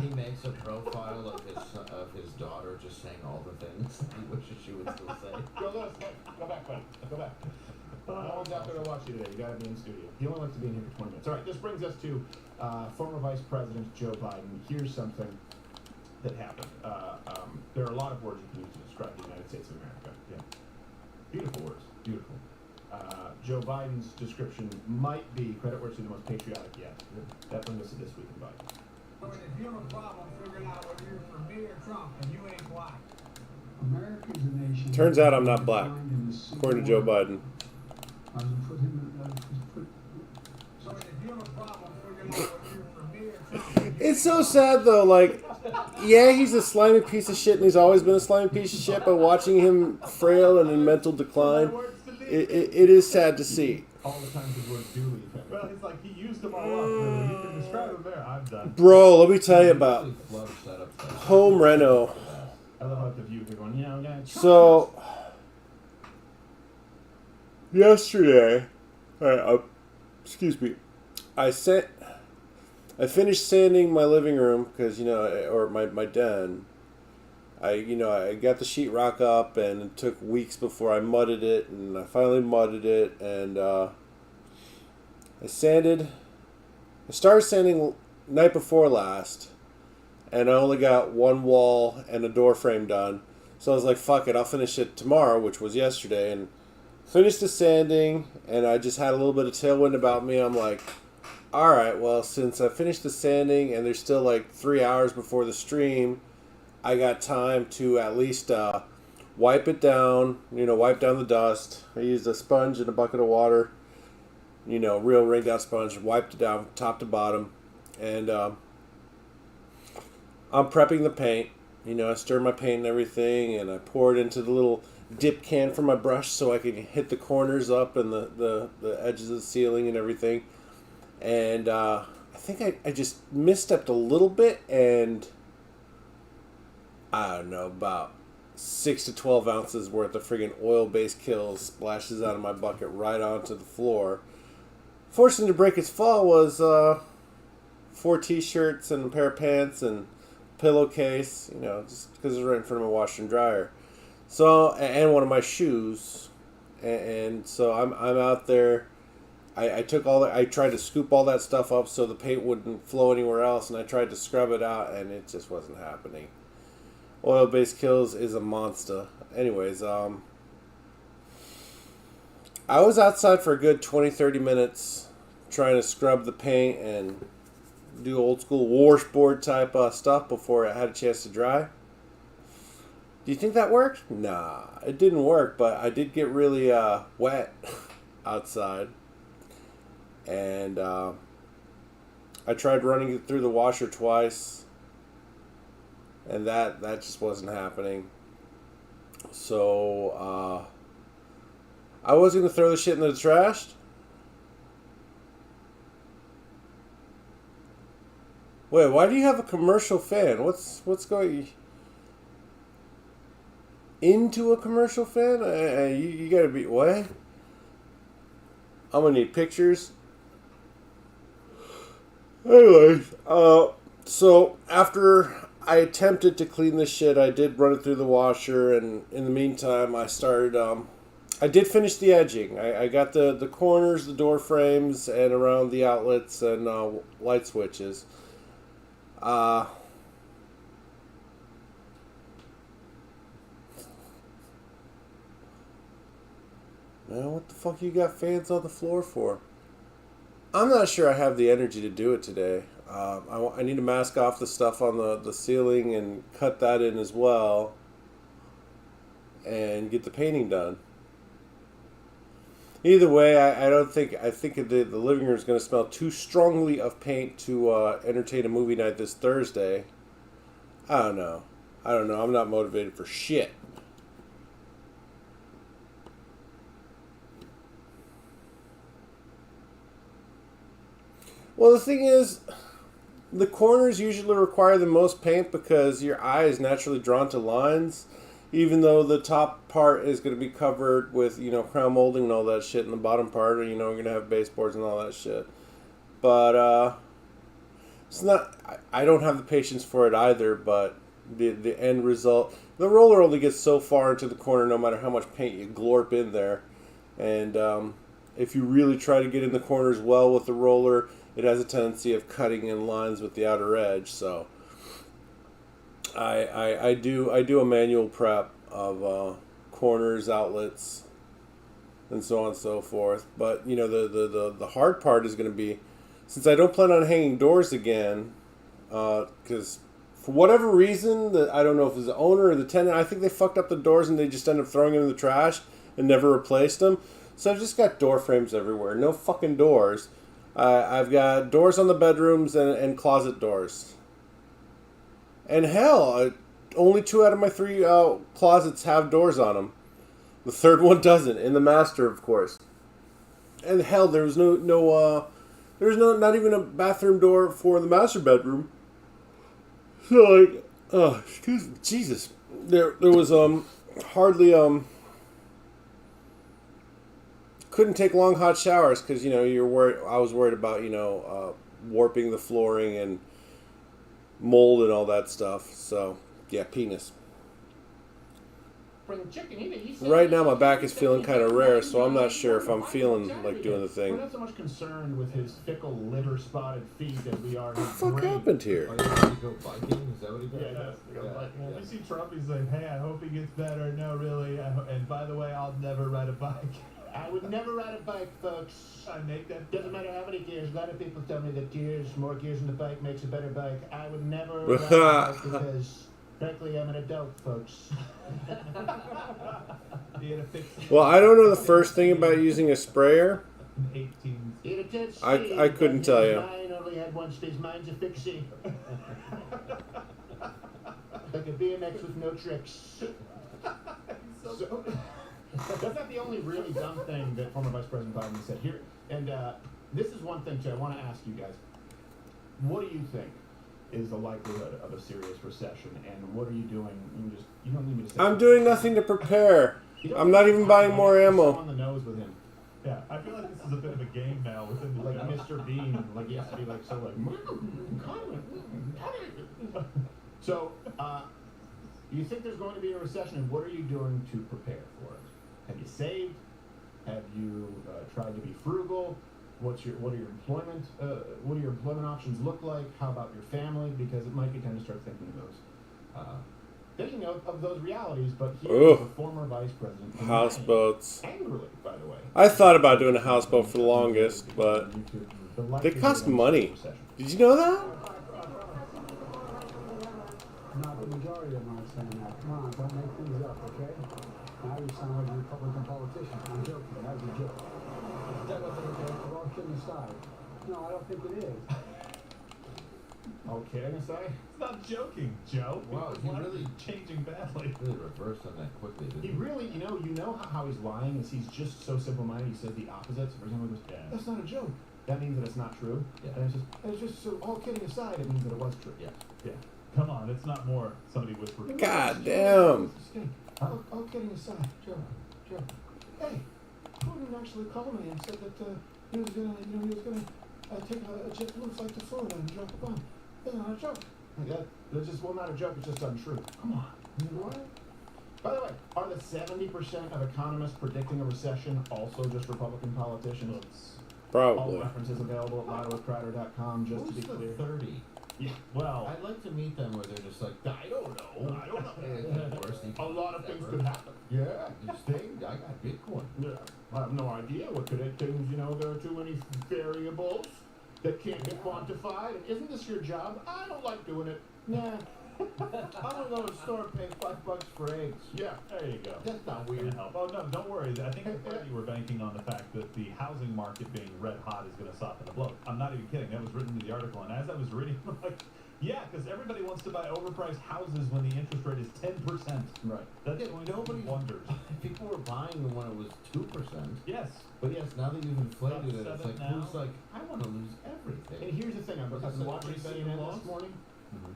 He makes a profile of his daughter, just saying all the things that he wishes she would still say. Go back, buddy. Go back. No one's out there to watch you today. You gotta be in studio. He only likes to be in here for 20 minutes. All right, this brings us to former Vice President Joe Biden. Here's something that happened. There are a lot of words you can use to describe the United States of America. Yeah. Beautiful words. Beautiful. Joe Biden's description might be credit where it's the most patriotic yet. That brings us to This Week in Biden. So if you have a problem figuring out whether you're for me or Trump and you ain't black. America's a nation. Turns out I'm not black, according to Joe Biden. So if you have a problem figuring out whether you're for me or Trump. It's so sad though, like, yeah, he's a slimy piece of shit and he's always been a slimy piece of shit, but watching him frail and in mental decline, it is sad to see. All the times the word do leave him. Well, it's like he used them all up. Really. You can describe them there. I'm done. Bro, let me tell you about Love setup. home reno. I love how the view they're going, guys. So, yesterday, excuse me, I finished sanding my living room because, or my den. I got the sheetrock up and it took weeks before I mudded it, and I finally mudded it, and I started sanding night before last, and I only got one wall and a door frame done. So I was like, fuck it, I'll finish it tomorrow, which was yesterday, and finished the sanding, and I just had a little bit of tailwind about me. I'm like, alright, well, since I finished the sanding and there's still like 3 hours before the stream, I got time to at least wipe it down, wipe down the dust. I used a sponge and a bucket of water, real wringed out sponge, wiped it down top to bottom, and I'm prepping the paint. I stir my paint and everything, and I pour it into the little dip can for my brush so I can hit the corners up and the edges of the ceiling and everything. And I think I just misstepped a little bit, and I don't know, about 6 to 12 ounces worth of friggin' oil-based kills splashes out of my bucket right onto the floor. Fortunately to break its fall was 4 t-shirts and a pair of pants and pillowcase, just because it was right in front of my washer and dryer. So, and one of my shoes. And so I'm out there. I took all that, I tried to scoop all that stuff up so the paint wouldn't flow anywhere else, and I tried to scrub it out, and it just wasn't happening. Oil-based kills is a monster. Anyways, I was outside for a good 20-30 minutes trying to scrub the paint and do old school washboard type stuff before I had a chance to dry. Do you think that worked? Nah, it didn't work, but I did get really wet outside. And I tried running it through the washer twice. and that just wasn't happening. So I was gonna throw the shit in the trash. Wait, why do you have a commercial fan? What's going into a commercial fan? You gotta be what? I'm gonna need pictures. Anyways, so after I attempted to clean this shit, I did run it through the washer, and in the meantime, I started. I did finish the edging. I got the corners, the door frames, and around the outlets and light switches. Man, what the fuck you got fans on the floor for? I'm not sure I have the energy to do it today. I need to mask off the stuff on the ceiling and cut that in as well. And get the painting done. Either way, I think the living room is going to smell too strongly of paint to entertain a movie night this Thursday. I don't know. I'm not motivated for shit. Well, the thing is, the corners usually require the most paint because your eye is naturally drawn to lines, even though the top part is going to be covered with, crown molding and all that shit, and the bottom part, we're going to have baseboards and all that shit. But, it's not, I don't have the patience for it either, but the end result, the roller only gets so far into the corner no matter how much paint you glorp in there. And, if you really try to get in the corners well with the roller, it has a tendency of cutting in lines with the outer edge. So I do a manual prep of corners, outlets, and so on and so forth. But the hard part is going to be, since I don't plan on hanging doors again, because for whatever reason, I don't know if it was the owner or the tenant, I think they fucked up the doors and they just ended up throwing them in the trash and never replaced them. So I've just got door frames everywhere. No fucking doors. I've got doors on the bedrooms and closet doors. And hell, only 2 out of my 3 closets have doors on them. The third one doesn't, in the master, of course. And hell, there was not even a bathroom door for the master bedroom. So excuse me, Jesus, there was hardly couldn't take long hot showers because you're worried. I was worried about warping the flooring and mold and all that stuff. So yeah, penis. Right now my back is feeling kind of rare, so I'm not sure if I'm feeling like doing the thing. We're not so much concerned with his fickle liver-spotted feet as we are. What the fuck happened here? Are you going to go biking? Is that what he does? Yeah, he does. Yeah. You see Trump, he's like, hey, I hope he gets better. No, really. And by the way, I'll never ride a bike. I would never ride a bike, folks. I make that. Doesn't matter how many gears. A lot of people tell me that more gears in the bike makes a better bike. I would never ride a bike because, frankly, I'm an adult, folks. Well, I don't know the first thing about using a sprayer. 18. I couldn't tell you. Mine only had one speed. Mine's a fixie. Like a BMX with no tricks. So, that's not the only really dumb thing that former Vice President Biden said here. And this is one thing, too, I want to ask you guys. What do you think is the likelihood of a serious recession, and what are you doing? You don't need me to say. I'm doing nothing to prepare. I'm not even buying more ammo. On the nose with him. Yeah, I feel like this is a bit of a game now within the like show. Mr. Bean, like he has to be like so like. So, you think there's going to be a recession, and what are you doing to prepare for it? Have you saved? Have you tried to be frugal? What are your employment options look like? How about your family? Because it might be time to start thinking of those realities. But here's the former vice president. Houseboats. Angrily, by the way. I thought about doing a houseboat for the longest, but they cost money. Did you know that? Not the majority of them are saying that. Come on, don't make things up, okay? Now you sound like a Republican politician. I'm joking. That was a joke. That was a wrong shit aside. No, I don't think it is. All kidding aside, It's not joking, Joe. Wow, People's he lives really- are changing badly. Really reversed on that quickly, didn't he really, you know how he's lying is he's just so simple-minded. He says the opposites. For example, he goes, Yeah. "That's not a joke." That means that it's not true. Yeah. And it's just so. All kidding aside, it means that it was true. Yeah. Yeah. Come on, it's not more. Somebody whispered. God damn. All kidding aside, Joe. Hey, Putin actually called me and said that he was gonna take a JetBlue flight to Florida and drop a bomb. That's not a joke. That's just not a joke. It's just untrue. Come on. You know what? By the way, are the 70% of economists predicting a recession also just Republican politicians? All Probably. references available at LottoCrowder.com, just to be Who's the clear. 30? Yeah. Well, I'd like to meet them where they're just like, I don't know. Worst A lot of things could happen. Yeah. This thing, I got Bitcoin. Yeah. I have no idea what could it things, there are too many variables that can't be quantified. And isn't this your job? I don't like doing it. Nah. I'm gonna go to the store and pay $5 for eggs. Yeah. there you go. That's not Gonna weird. help. Oh no, don't worry. I think you were banking on the fact that the housing market being red hot is going to soften the blow. I'm not even kidding. That was written in the article, and as I was reading, I'm like, yeah, because everybody wants to buy overpriced houses when the interest rate is 10%. Right. That's Yeah, going nobody- to do wonders. People were buying them when it was 2%. Yes. But yes, now that you've inflated it, About it's like, 7 now. who's like, I want to lose everything. And here's the thing, I've been watching CNN this morning.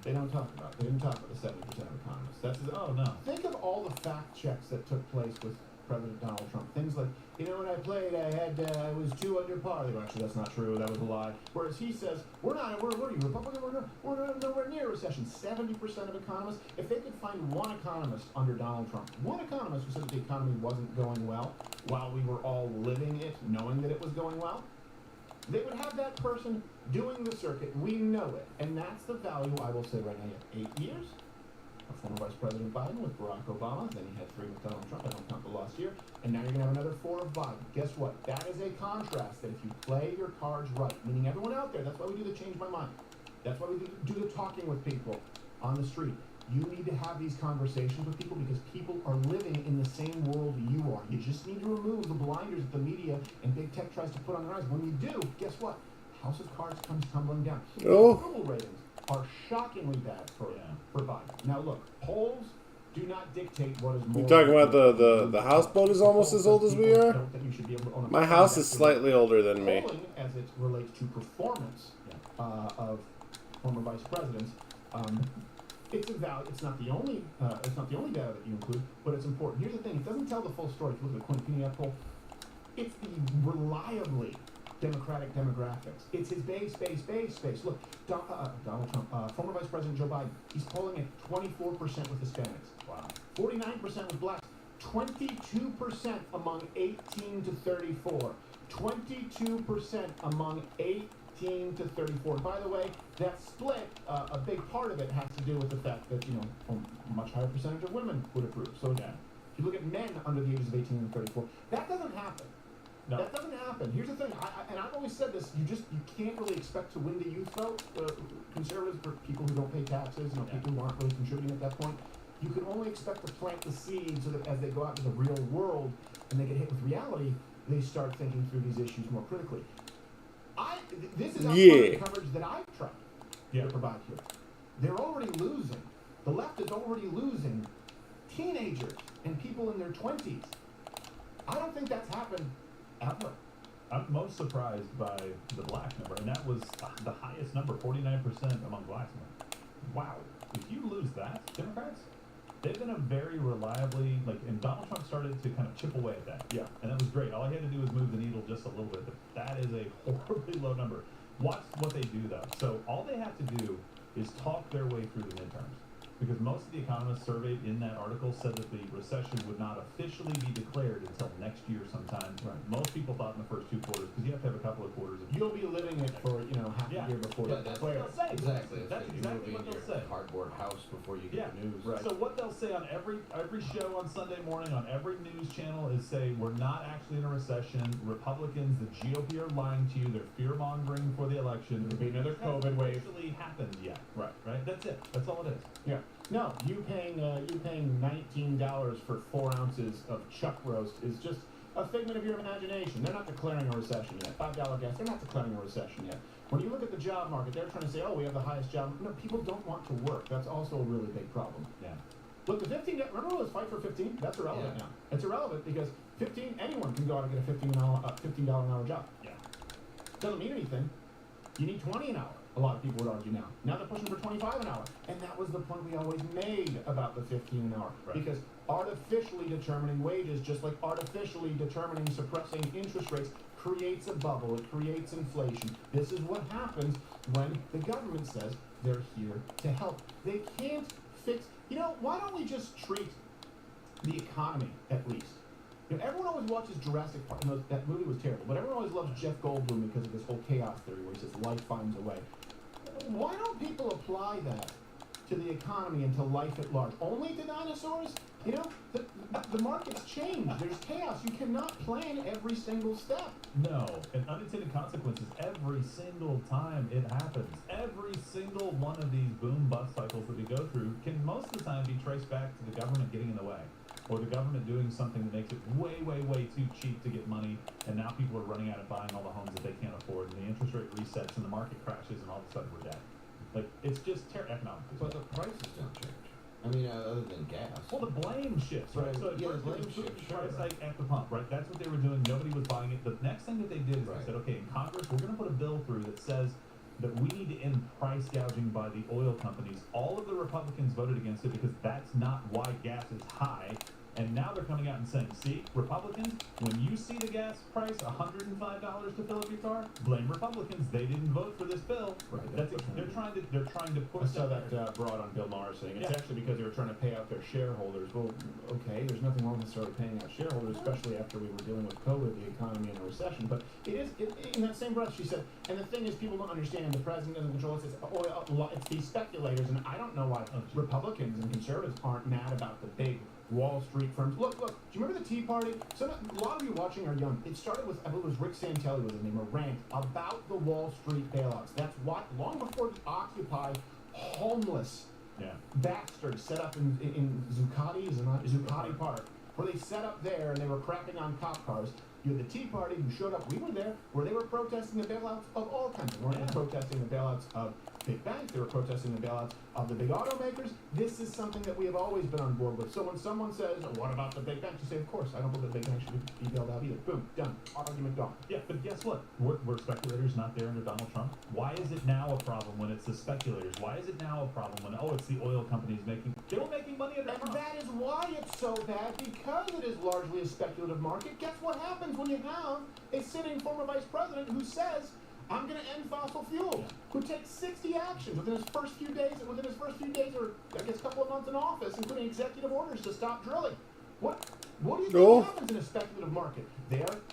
They don't talk about it. They didn't talk about the 70% of economists. Oh no. Think of all the fact checks that took place with President Donald Trump. Things like, when I played, I was 2 under par. They go, actually, that's not true. That was a lie. Whereas he says, what are you, Republican? We're nowhere near a recession. 70% of economists, if they could find one economist under Donald Trump, one economist who said that the economy wasn't going well while we were all living it, knowing that it was going well, they would have that person doing the circuit. We know it. And that's the value, I will say right now. You have 8 years of former Vice President Biden with Barack Obama. Then you had 3 with Donald Trump. I don't count the last year. And now you're going to have another 4 of Biden. Guess what? That is a contrast that if you play your cards right, meaning everyone out there, that's why we do the Change My Mind. That's why we do the talking with people on the street. You need to have these conversations with people because people are living in the same world you are. You just need to remove the blinders that the media and big tech tries to put on their eyes. When you do, guess what? House of Cards comes tumbling down. Oh. Approval ratings are shockingly bad for Biden. Now look, polls do not dictate what is more. You talking about the houseboat is almost as old as we are? Don't think you should be able to own a My house is slightly older than me. Polling, as it relates to performance of former vice presidents, it's a value. It's not the only. It's not the only data that you include, but it's important. Here's the thing: it doesn't tell the full story. If you look at the Quinnipiac poll, it's the reliably Democratic demographics. It's his base. Look, Donald Trump, former Vice President Joe Biden, he's polling at 24% with Hispanics. Wow. 49% with blacks. 22% among 18 to 34. 22% among 18 to 34. By the way, that split, a big part of it has to do with the fact that, a much higher percentage of women would approve. So if you look at men under the ages of 18 and 34, that doesn't happen. No. That doesn't happen. Here's the thing, and I've always said this, you can't really expect to win the youth vote. Conservatives are people who don't pay taxes, people who aren't really contributing at that point. You can only expect to plant the seed so that as they go out into the real world and they get hit with reality, they start thinking through these issues more critically. This is not part of the coverage that I've tried to provide here. They're already losing. The left is already losing teenagers and people in their 20s. I don't think that's happened ever. I'm most surprised by the black number, and that was the highest number, 49% among blacks. Wow. If you lose that, Democrats, they've been a very reliably, and Donald Trump started to kind of chip away at that. Yeah. And that was great. All he had to do was move the needle just a little bit, but that is a horribly low number. Watch what they do, though. So all they have to do is talk their way through the midterms. Because most of the economists surveyed in that article said that the recession would not officially be declared until next year sometime. Right. Most people thought in the first 2 quarters, because you have to have a couple of quarters of... You'll be living it for, half a year before Yeah, they that's declare what it. they'll say. Exactly. That's exactly what they'll say. Cardboard house before you Yeah. get the news. Right. So what they'll say on every show on Sunday morning, on every news channel, is say we're not actually in a recession. Republicans, the GOP are lying to you. They're fear-mongering for the election. There'll be another COVID wave. Actually happened yet. Right. Right? That's it. That's all it is. Yeah. No, you paying $19 for 4 ounces of chuck roast is just a figment of your imagination. They're not declaring a recession yet. $5 gas, they're not declaring a recession yet. When you look at the job market, they're trying to say, oh, we have the highest job. No, people don't want to work. That's also a really big problem. Yeah. Look, the 15, remember all this fight for 15? That's irrelevant Yeah. now. It's irrelevant because 15, anyone can go out and get a $15 an hour job. Yeah. Doesn't mean anything. You need 20 an hour. A lot of people would argue now. Now they're pushing for 25 an hour. And that was the point we always made about the 15 an hour. Right. Because artificially determining wages, just like artificially determining suppressing interest rates, creates a bubble. It creates inflation. This is what happens when the government says they're here to help. They can't fix... You know, why don't we just treat the economy, at least? You know, everyone always watches Jurassic Park. You know, that movie was terrible, but everyone always loves Jeff Goldblum because of this whole chaos theory where he says life finds a way. Why don't people apply that to the economy and to life at large? Only to dinosaurs? You know, the market's changed. There's chaos. You cannot plan every single step. No, and unintended consequences every single time it happens. Every single one of these boom bust cycles that we go through can most of the time be traced back to the government getting in the way. Or the government doing something that makes it way, way, way too cheap to get money, and now people are running out of buying all the homes that they can't afford, and the interest rate resets, and the market crashes, and all of a sudden we're dead. Like, it's just economic. But the prices don't change. I mean, other than gas. Well, the blame shifts, right? So Yeah, first the it was blame food shifts, price sure. hike at the pump, right? That's what they were doing. Nobody was buying it. The next thing that they did is Right. they said, okay, in Congress, we're going to put a bill through that says that we need to end price gouging by the oil companies. All of the Republicans voted against it because that's not why gas is high. And now they're coming out and saying, see, Republicans, when you see the gas price $105 to fill up your car, blame Republicans. They didn't vote for this bill. Right. They're trying to push I saw that. that broad on Bill Maher saying it's Yeah. actually because they were trying to pay out their shareholders. Well, okay, there's nothing wrong with necessarily paying out shareholders, especially after we were dealing with COVID, the economy, and a recession. But in that same breath, she said, and the thing is, people don't understand, the president doesn't control it. It's these speculators, and I don't know why Republicans and conservatives aren't mad about the big Wall Street firms. Look, do you remember the Tea Party? A lot of you watching are young. It started with, I believe it was Rick Santelli was his name, a rant about the Wall Street bailouts. That's what, long before the Occupy, homeless bastards set up in Zuccotti Park, where they set up there and they were crapping on cop cars. You had the Tea Party who showed up, we were there, where they were protesting the bailouts of all kinds. They weren't protesting the bailouts of big banks, they were protesting the bailouts of the big automakers. This is something that we have always been on board with. So when someone says, what about the big banks? You say, of course, I don't believe the big banks should be bailed out either. Boom, done. Argument gone. Yeah, but guess what? Were speculators not there under Donald Trump? Why is it now a problem when it's the speculators? Why is it now a problem when, it's the oil companies making... They were making money under Trump. And that is why it's so bad, because it is largely a speculative market. Guess what happens when you have a sitting former vice president who says, I'm going to end fossil fuels, who takes 60 actions within his first few days, or I guess a couple of months in office, including executive orders to stop drilling. What do you think happens in a speculative market?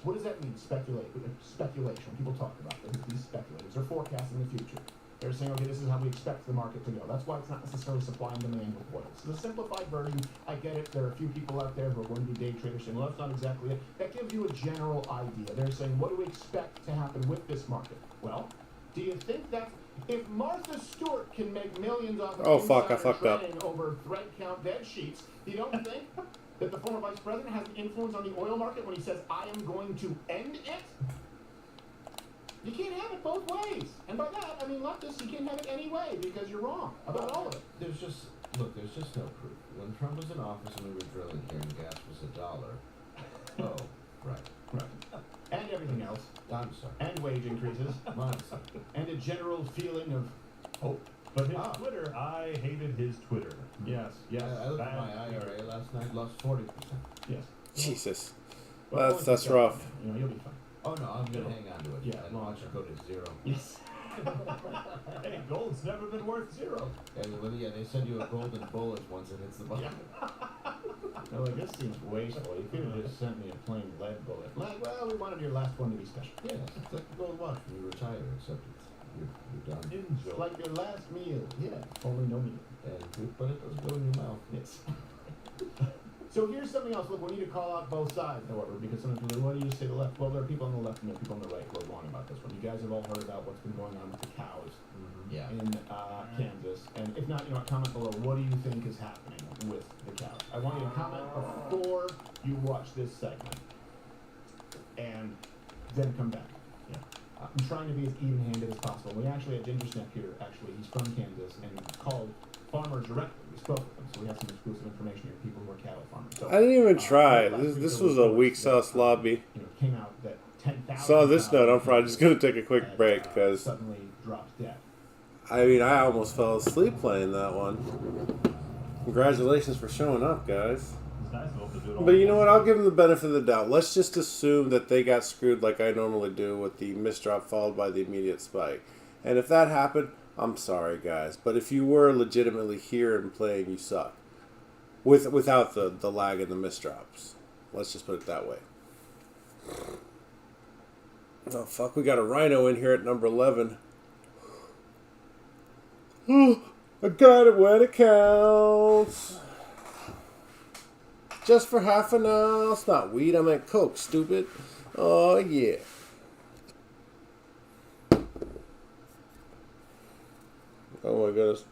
What does that mean, speculation? People talk about this. These speculators, they're forecasting the future. They're saying, okay, this is how we expect the market to go. That's why it's not necessarily supply and demand with oil. So the simplified version, I get it. There are a few people out there who are going to be day traders saying, well, that's not exactly it. That gives you a general idea. They're saying, what do we expect to happen with this market? Well, do you think that if Martha Stewart can make millions off of insider trading over thread count bed sheets, you don't think that the former vice president has an influence on the oil market when he says, I am going to end it? You can't have it both ways. And by that, I mean leftists, you can't have it any way because you're wrong about all of it. There's just no proof. When Trump was in office and we were drilling here and gas was $1. Oh, right. And everything else. I'm sorry. And wage increases. And a general feeling of hope. But his Twitter, I hated his Twitter. Yes. I looked at my IRA last night, lost 40%. Yes. Jesus. Well, That's rough. You know, you'll be fine. Oh no, I'm gonna hang on to it. Yeah, and watch it go to zero. Yes. Hey, gold's never been worth zero. And they send you a golden bullet once it hits the button. No, like, this seems wasteful. You could have just sent me a plain lead bullet. Well, we wanted your last one to be special. Yeah, it's like a gold watch when you retire, except you're done. Enjoy. It's like your last meal. Yeah. Only no meal. But it does go in your mouth. Yes. So here's something else. Look, we need to call out both sides, however, because sometimes people say, what do you say the left? Well, there are people on the left and there are people on the right who are wrong about this one. You guys have all heard about what's been going on with the cows in Kansas. And if not, comment below. What do you think is happening with the cows? I want you to comment before you watch this segment. and then come back. Yeah. I'm trying to be as even-handed as possible. We actually had Ginger Snap here. Actually, he's from Kansas and called farmers directly. We spoke with them, so we have some exclusive information here. People who are cattle farmers. So, I didn't even try. This was a weak sauce lobby. Came out that 10,000. So on this note, I'm probably just gonna take a quick break because suddenly dropped dead. I mean, I almost fell asleep playing that one. Congratulations for showing up, guys. But you know what? I'll give them the benefit of the doubt. Let's just assume that they got screwed like I normally do with the misdrop followed by the immediate spike. And if that happened, I'm sorry, guys. But if you were legitimately here and playing, you suck. Without the lag and the misdrops. Let's just put it that way. Oh, fuck. We got a Rhino in here at number 11. I got it when it counts. Just for half an ounce. Not weed, I meant coke, stupid. Oh, yeah. Oh, my goodness.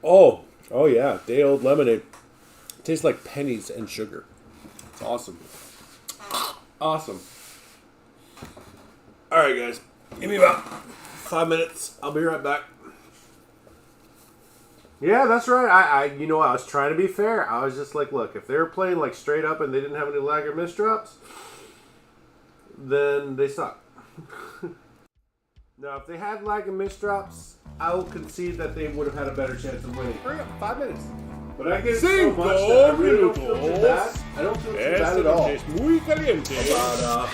Oh, yeah. Day-old lemonade. Tastes like pennies and sugar. It's awesome. Awesome. All right, guys. Give me about 5 minutes. I'll be right back. Yeah, that's right. I you know, I was trying to be fair. I was just like, look, if they were playing like straight up and they didn't have any lag or misdrops, then they suck. Now, if they had lag and misdrops, I will concede that they would have had a better chance of winning. Hurry up, 5 minutes. But I get so much that I really don't feel too bad. I don't feel too bad at all. Muy caliente. About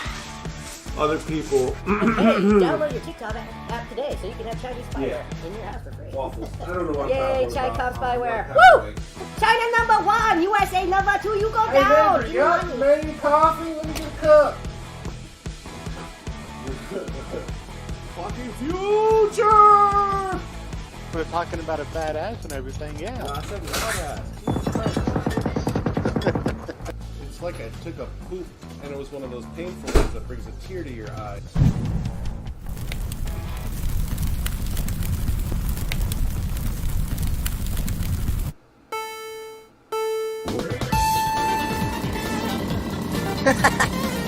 other people. Hey, download your TikTok app today so you can have Chinese spyware in your house for free. Waffles. I don't know what Yay, Chai-Com spyware. Woo! China number 1, USA number 2, you go down! Hey, you made coffee? Let me get a cup. Fucking future! We're talking about a badass and everything, yeah. No, I said badass. It's like I took a poop and it was one of those painful ones that brings a tear to your eye.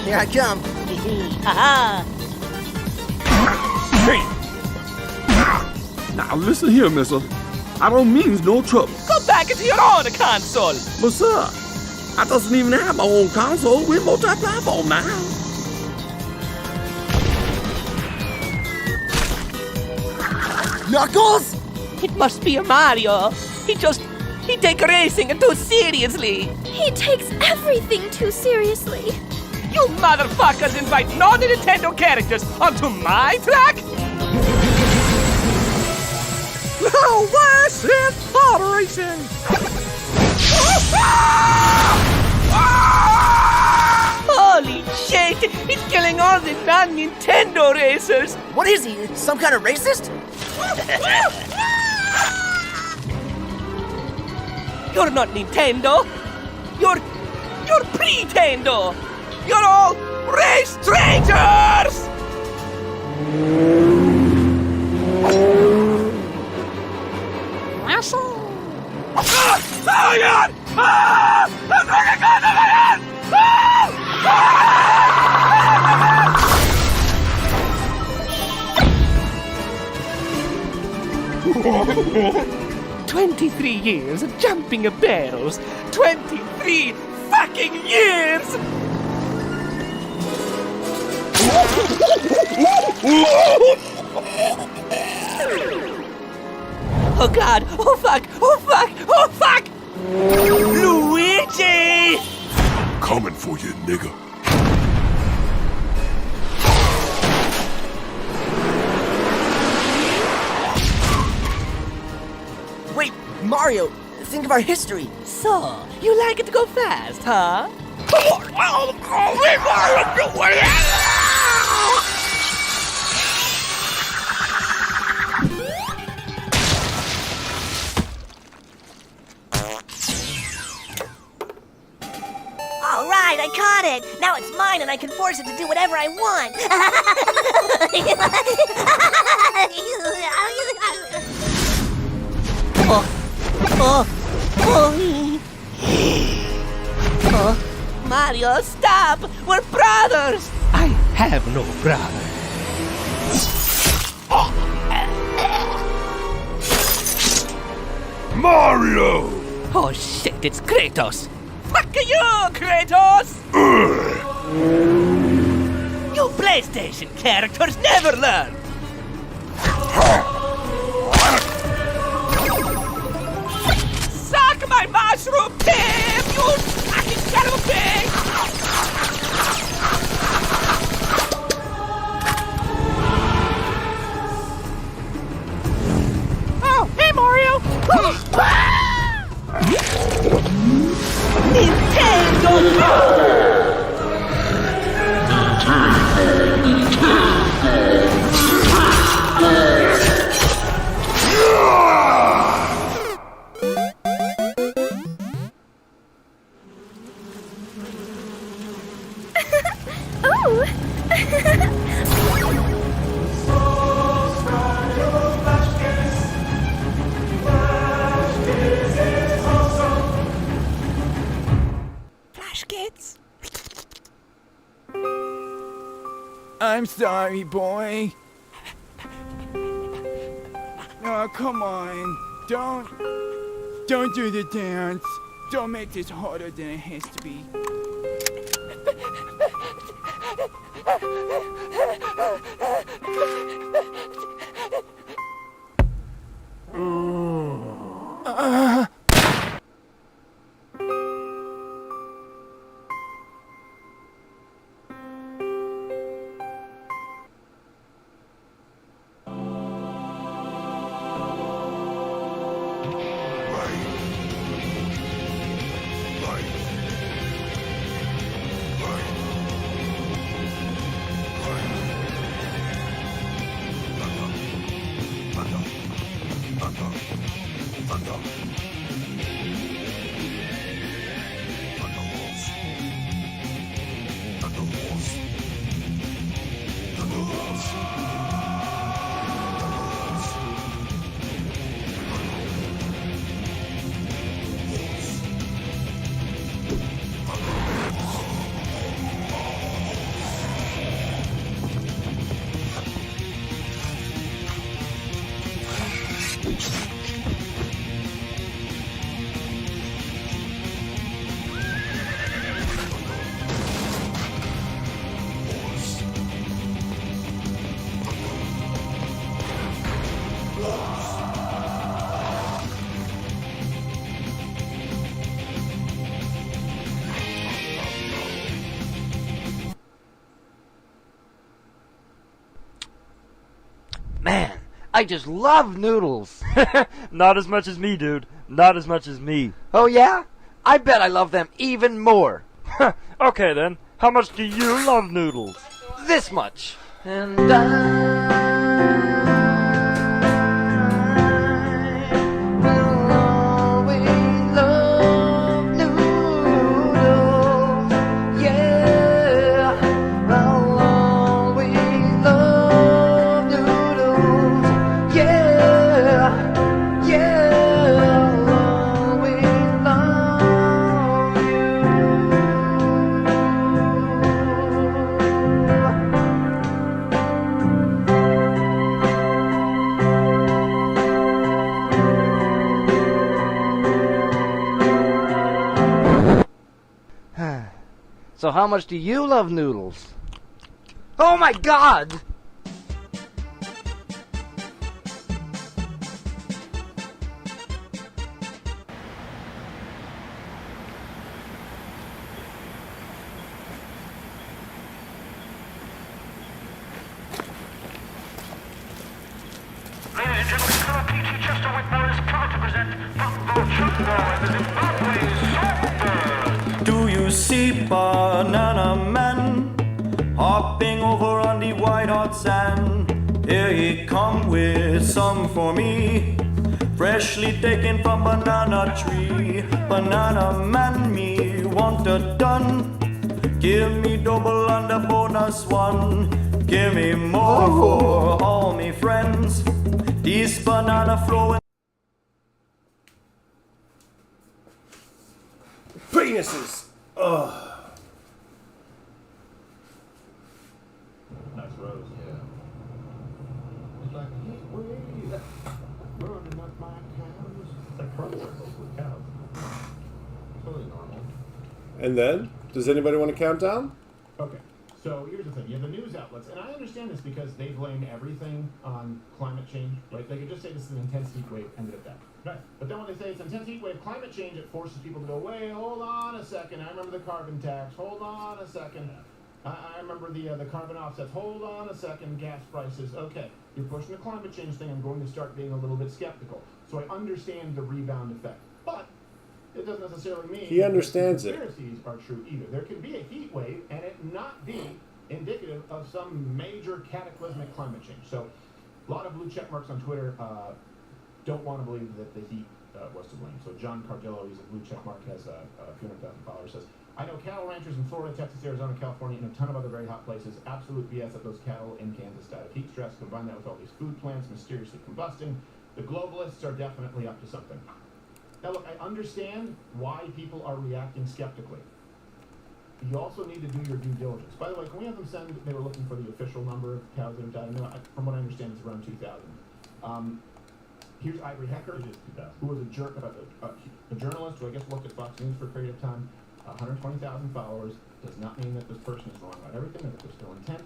Here I come. Haha! Hey! Now listen here, mister. I don't mean no trouble. Go back into your own console. But sir, I doesn't even have my own console. We're multi-platform now. Knuckles? It must be a Mario. He takes racing too seriously. He takes everything too seriously. You motherfuckers invite non-Nintendo characters onto my track? Oh, what's it for racing? Holy shit! He's killing all the non-Nintendo racers! What is he? Some kind of racist? You're not Nintendo! You're Pretendo! You're all race strangers! Oh my god! Ah! I'm fucking going to my head! Ah! 23 years of jumping barrels. 23 fucking years! Oh god! Oh fuck! Oh fuck! Oh fuck! Luigi! Coming for you, nigga. Wait, Mario, think of our history. So, you like it to go fast, huh? All right, I caught it. Now it's mine and I can force it to do whatever I want. Mario, stop! We're brothers! I have no brother. Mario! Oh shit, it's Kratos! Fuck you, Kratos! You PlayStation characters never learn! Suck my mushroom tip, you fucking son of a pig! Oh, hey Mario! Flash kids? I'm sorry, boy. Oh, come on. Don't do the dance. Don't make this harder than it has to be. Man, I just love noodles. Not as much as me, dude. Not as much as me. Oh yeah? I bet I love them even more. Okay then, how much do you love noodles? This much. And so how much do you love noodles? Oh my god! Ladies and gentlemen, Colonel P.T. Chester Whitmore is proud to present Bongo Chungo and the Zimbabwe Songbird. Do you see Banana Man hopping over on the white hot sand? Here he come with some for me, freshly taken from banana tree. Banana Man, me want it done. Give me double and a bonus one. Give me more for all me friends. These banana flowing. Penises! Ugh. rows. Yeah. It's like heat wave burning up my cows. It's like front circles with cows. Totally normal. And then, does anybody want to count down? Okay, so here's the thing. You have the news outlets, and I understand this because they blame everything on climate change, right? They could just say this is an intense heat wave, end it at that. Right. But then when they say it's an intense heat wave, climate change, it forces people to go, wait, hold on a second. I remember the carbon tax. Hold on a second. I remember the carbon offsets. Hold on a second. Gas prices. Okay, you're pushing the climate change thing. I'm going to start being a little bit skeptical. So I understand the rebound effect. But it doesn't necessarily mean He understands that it. conspiracies are true either. There can be a heat wave and it not be indicative of some major cataclysmic climate change. So a lot of blue check marks on Twitter don't want to believe that the heat was to blame. So John Cardillo, he's a blue check mark, has a few hundred thousand followers, says, I know cattle ranchers in Florida, Texas, Arizona, California, and a ton of other very hot places. Absolute BS that those cattle in Kansas died of heat stress. Combine that with all these food plants mysteriously combusting. The globalists are definitely up to something. Now look, I understand why people are reacting skeptically. You also need to do your due diligence. By the way, can we have them send, they were looking for the official number of cows that have died. No, from what I understand, it's around 2,000. Here's Ivory Hecker, who was a journalist who I guess worked at Fox News for a period of time. 120,000 followers does not mean that this person is wrong about everything, that there's still intent,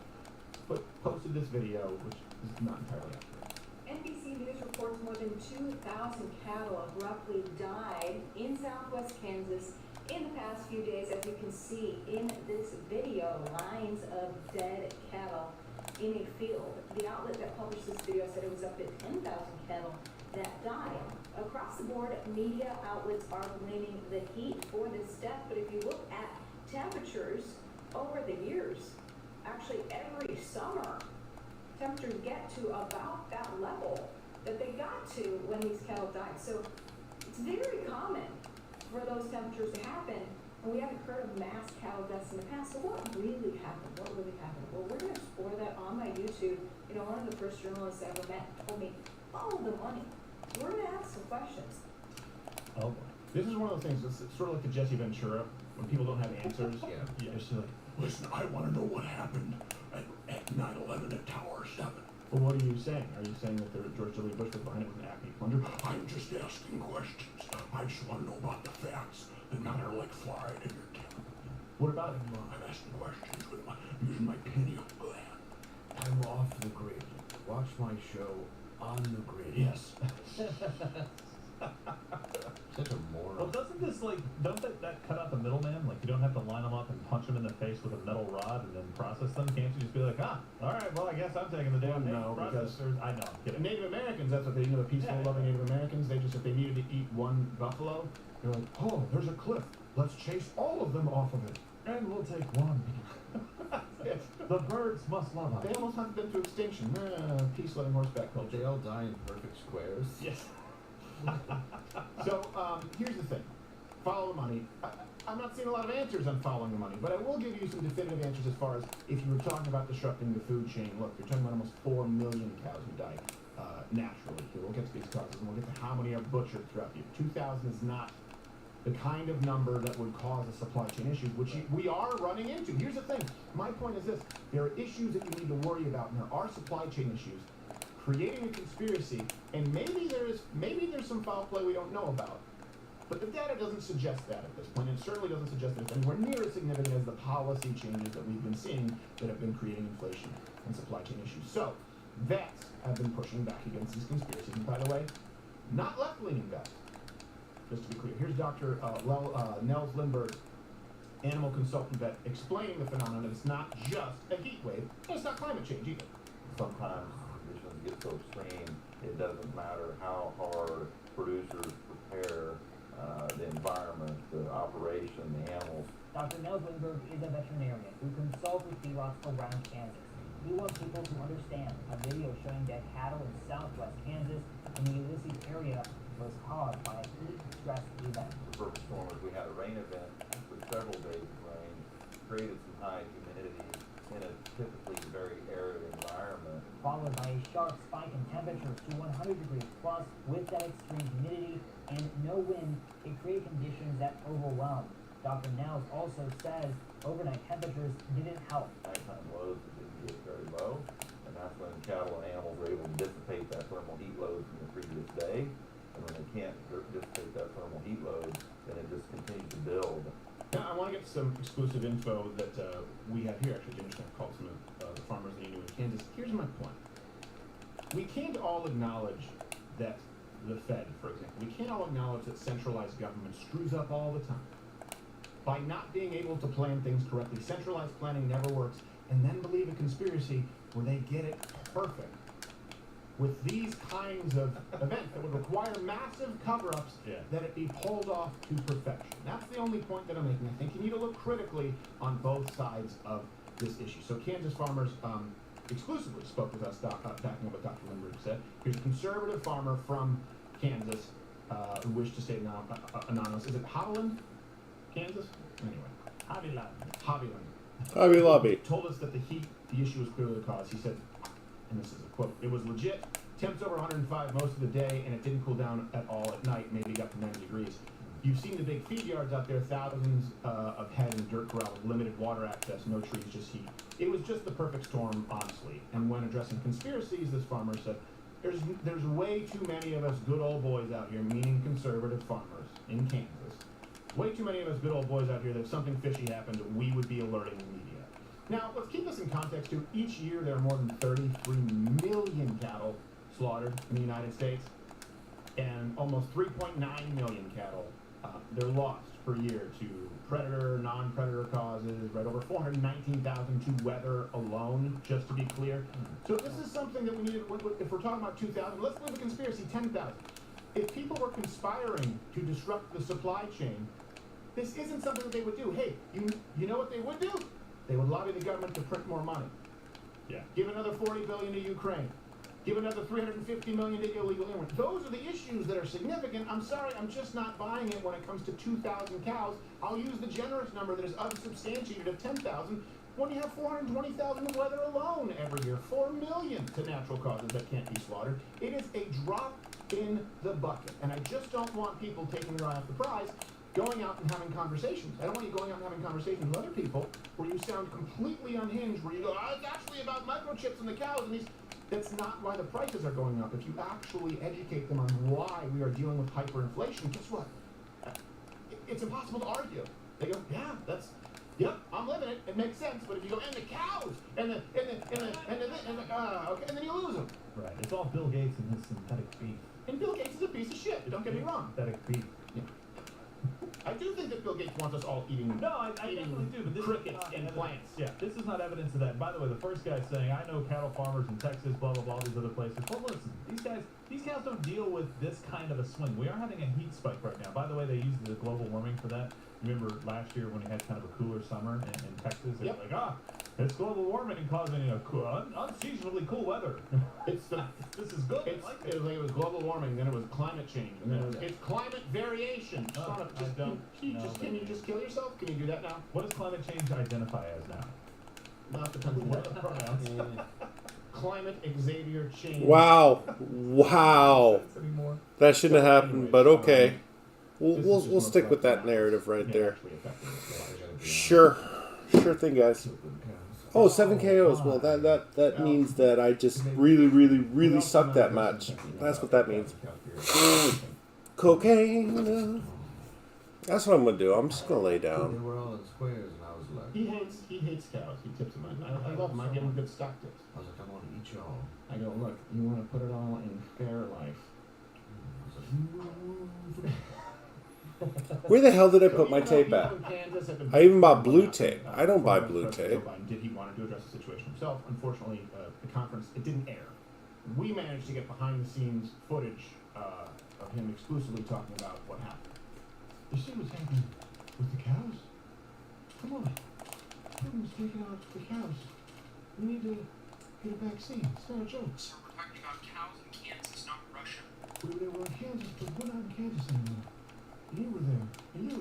but posted this video, which is not entirely accurate. NBC News reports more than 2,000 cattle have roughly died in southwest Kansas in the past few days. As you can see in this video, lines of dead cattle in a field. The outlet that published this video said it was up to 10,000 cattle that died. Across the board, media outlets are blaming the heat for this death, but if you look at temperatures over the years, actually every summer, temperatures get to about that level that they got to when these cattle died. So it's very common for those temperatures to happen, and we haven't heard of mass cattle deaths in the past. So what really happened? What really happened? Well, we're going to explore that on my YouTube. You know, one of the first journalists I ever met told me, follow the money. So we're going to ask some questions. Oh boy. This is one of those things, it's sort of like the Jesse Ventura, when people don't have answers. Yeah. It's like, Listen, I want to know what happened at 9/11 at Tower 7. well, what are you saying? Are you saying that George W. Bush was behind it with an acme plunger? I'm just asking questions. I just want to know about the facts, the matter like fluoride in your teeth. What about it? I'm asking questions using my pineal gland. I'm off the grid. Watch my show on the grid. Yes. Such a moron. Well, doesn't this, like, don't that cut out the middleman? Like, you don't have to line them up and punch them in the face with a metal rod and then process them? Can't you just be like, all right, well, I guess I'm taking the damn No, because I know, I'm kidding. Native Americans, that's what they, the peaceful, loving Native Americans, they just, if they needed to eat one buffalo, they're like, oh, there's a cliff. Let's chase all of them off of it. And we'll take one. The birds must love us. They almost hunted them to extinction. Peace, loving horseback culture. They all die in perfect squares. Yes. So, here's the thing. Follow the money. I'm not seeing a lot of answers on following the money, but I will give you some definitive answers as far as if you were talking about disrupting the food chain. Look, you're talking about almost 4 million cows who died naturally. Here, we'll get to these causes, and we'll get to how many are butchered throughout the year. 2,000 is not the kind of number that would cause a supply chain issue, which we are running into. Here's the thing. My point is this. There are issues that you need to worry about, and there are supply chain issues. Creating a conspiracy, and maybe there's some foul play we don't know about. But the data doesn't suggest that at this point. It certainly doesn't suggest that it's anywhere near as significant as the policy changes that we've been seeing that have been creating inflation and supply chain issues. So, vets have been pushing back against these conspiracies. And by the way, not left-leaning vets. Just to be clear, here's Dr. Nels Lindbergh, animal consultant vet, explaining the phenomenon that it's not just a heat wave, and it's not climate change either. Sometimes conditions get so extreme, it doesn't matter how hard producers prepare the environment, the operation, the animals. Dr. Nels Lindbergh is a veterinarian who consults with feedlots around Kansas. He wants people to understand a video showing that cattle in southwest Kansas in the Ulysses area was caused by a heat stress event. The perfect storm is we had a rain event with several days of rain, created some high humidity in a typically very arid environment. Followed by a sharp spike in temperatures to 100 degrees plus with that extreme humidity and no wind, it created conditions that overwhelmed. Dr. Nels also says overnight temperatures didn't help. Nighttime lows didn't get very low. cattle and animals are able to dissipate that thermal heat load from the previous day. And when they can't dissipate that thermal heat load, then it just continues to build. Now, I want to get some exclusive info that we have here. Actually, Jim Smith called some of the farmers that he knew in Kansas. Here's my point. We can't all acknowledge that the Fed, for example, we can't all acknowledge that centralized government screws up all the time. By not being able to plan things correctly, centralized planning never works, and then believe a conspiracy where they get it perfect. With these kinds of events that would require massive cover-ups, that it be pulled off to perfection. That's the only point that I'm making. I think you need to look critically on both sides of this issue. So Kansas farmers exclusively spoke with us, backing up what Dr. Lindbergh said. Here's a conservative farmer from Kansas who wished to stay anonymous. Is it Hobbyland, Kansas? Anyway. Hobbyland. Hobby Lobby. Told us that the heat, the issue was clearly the cause. He said, and this is a quote, "It was legit. Temps over 105 most of the day, and it didn't cool down at all at night. Maybe got to 90 degrees. You've seen the big feed yards out there, thousands of head and dirt corral with limited water access, no trees, just heat. It was just the perfect storm, honestly." And when addressing conspiracies, this farmer said, there's way too many of us good old boys out here, meaning conservative farmers in Kansas. Way too many of us good old boys out here that if something fishy happened, we would be alerting the media. Now, let's keep this in context, too. Each year, there are more than 33 million cattle slaughtered in the United States, and almost 3.9 million cattle, they're lost per year to predator, non-predator causes, right over 419,000 to weather alone, just to be clear. So this is something that we need, if we're talking about 2,000, let's believe a conspiracy, 10,000. If people were conspiring to disrupt the supply chain, this isn't something that they would do. Hey, you know what they would do? They would lobby the government to print more money. Yeah. Give another $40 billion to Ukraine. Give another $350 million to illegal immigrants. Those are the issues that are significant. I'm sorry, I'm just not buying it when it comes to 2,000 cows. I'll use the generous number that is unsubstantiated of 10,000 when you have 420,000 of weather alone every year. 4 million to natural causes that can't be slaughtered. It is a drop in the bucket. And I just don't want people taking their eye off the prize, going out and having conversations. I don't want you going out and having conversations with other people where you sound completely unhinged, where you go, it's actually about microchips in the cows and these. That's not why the prices are going up. If you actually educate them on why we are dealing with hyperinflation, guess what? It's impossible to argue. They go, yeah, yep, I'm living it. It makes sense. But if you go, and the cows, okay, and then you lose them. Right. It's all Bill Gates and his synthetic beef. And Bill Gates is a piece of shit. Don't get me wrong. Synthetic beef. Yeah. I do think that Bill Gates wants us all eating. No, I definitely do. But this crickets is and plants. Yeah, this is not evidence of that. By the way, the first guy saying, "I know cattle farmers in Texas, blah blah blah, all these other places." Well, listen, these cows don't deal with this kind of a swing. We are having a heat spike right now. By the way, they used the global warming for that. Remember last year when we had kind of a cooler summer in Texas? They were like, it's global warming and causing unseasonably cool weather. This is good. It was global warming, then it was climate change, and then it's climate variation. Can you just kill yourself? Can you do that now? What does climate change identify as now? Not depends on what the pronouns. Climate Xavier change. Wow. That shouldn't have happened, but okay. We'll stick with that narrative right there. Sure thing, guys. Oh, 7 KOs. Well, that means that I just really suck that much. That's what that means. Cocaine. That's what I'm gonna do. I'm just gonna lay down. They were all in squares, and I was like, He hates cows. He tips them. I love him. I give him good stock tips. I was like, I want to eat y'all. I go, look, you want to put it all in fair life. Where the hell did I put my tape at? I even bought blue tape. I don't buy blue tape. Did he want to address the situation himself? Unfortunately, the conference, it didn't air. We managed to get behind-the-scenes footage of him exclusively talking about what happened. You see what's happening with the cows? Come on. Everyone's taking out the cows. We need to get a vaccine. It's not a joke. So we're talking about cows in Kansas, not Russia. They were in Kansas, but we're not in Kansas anymore. You were there. And you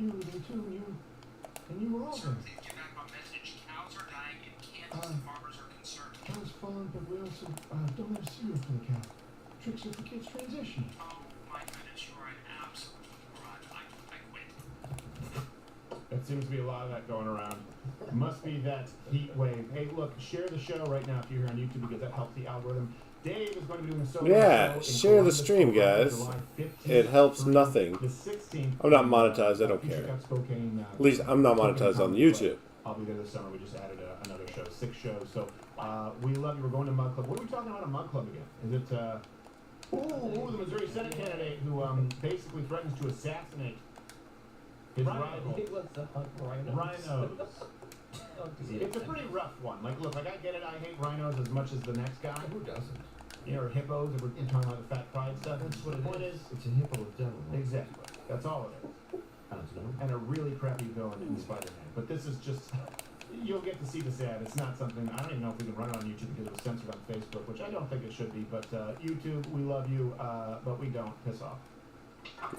were there too, and you were all there. Please get back my message. Cows are dying in Kansas. Farmers are concerned. Cows fun, but we also don't have cereal for the cow. Tricks are for kids transition. Oh my goodness, you are an absolute moron. I quit. That's seems to be a lot of that going around. Must be that heat wave. Hey, look, share the show right now if you're here on YouTube because that helps the algorithm. Dave is going to be doing a solo Yeah, show in share the Columbus, stream, Ohio, guys. July 15th It helps through nothing. the 16th. I'm not monetized. I don't Future care. Cup Spokane, At least I'm not monetized on YouTube. I'll be there this summer. We just added another show, 6 shows. So we love you. We're going to Mug Club. What are we talking about at Mug Club again? Is it the Missouri Senate candidate who basically threatens to assassinate his rival? Rhinos. It's a pretty rough one. Like, look, I get it. I hate rhinos as much as the next guy. Who doesn't? You know, or hippos. If we're talking about the fat pride stuff. That's what the point is. It's a hippo with devil. Exactly. That's all it is. And a really crappy villain in Spider-Man. But this is just, you'll get to see this ad. It's not something, I don't even know if we can run it on YouTube because it was censored on Facebook, which I don't think it should be. But YouTube, we love you, but we don't. Piss off.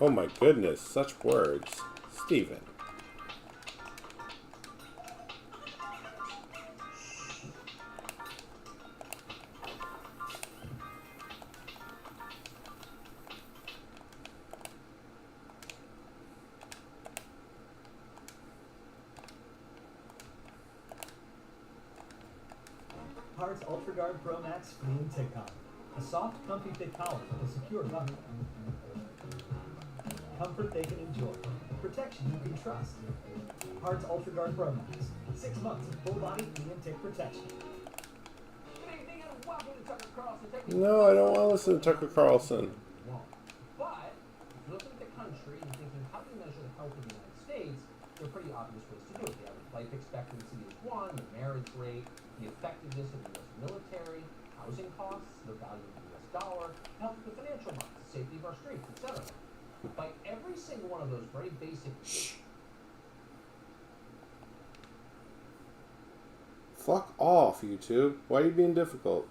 Oh my goodness, such words. Steven. Parts UltraGuard Pro Max Clean Tick Collar. A soft, comfy thick collar with a secure button. Comfort they can enjoy. Protection you can trust. Parts UltraGuard Pro Max. 6 months of full body flea and tick protection. No, I don't want to listen to Tucker Carlson. But if you look at the country and thinking, how do you measure the health of the United States? There are pretty obvious ways to do it. The average life expectancy is 1, the marriage rate, the effectiveness of the U.S. military, housing costs, the value of the U.S. dollar, health of the financial markets, the safety of our streets, etc. By every single one of those very basic. Fuck off, YouTube. Why are you being difficult?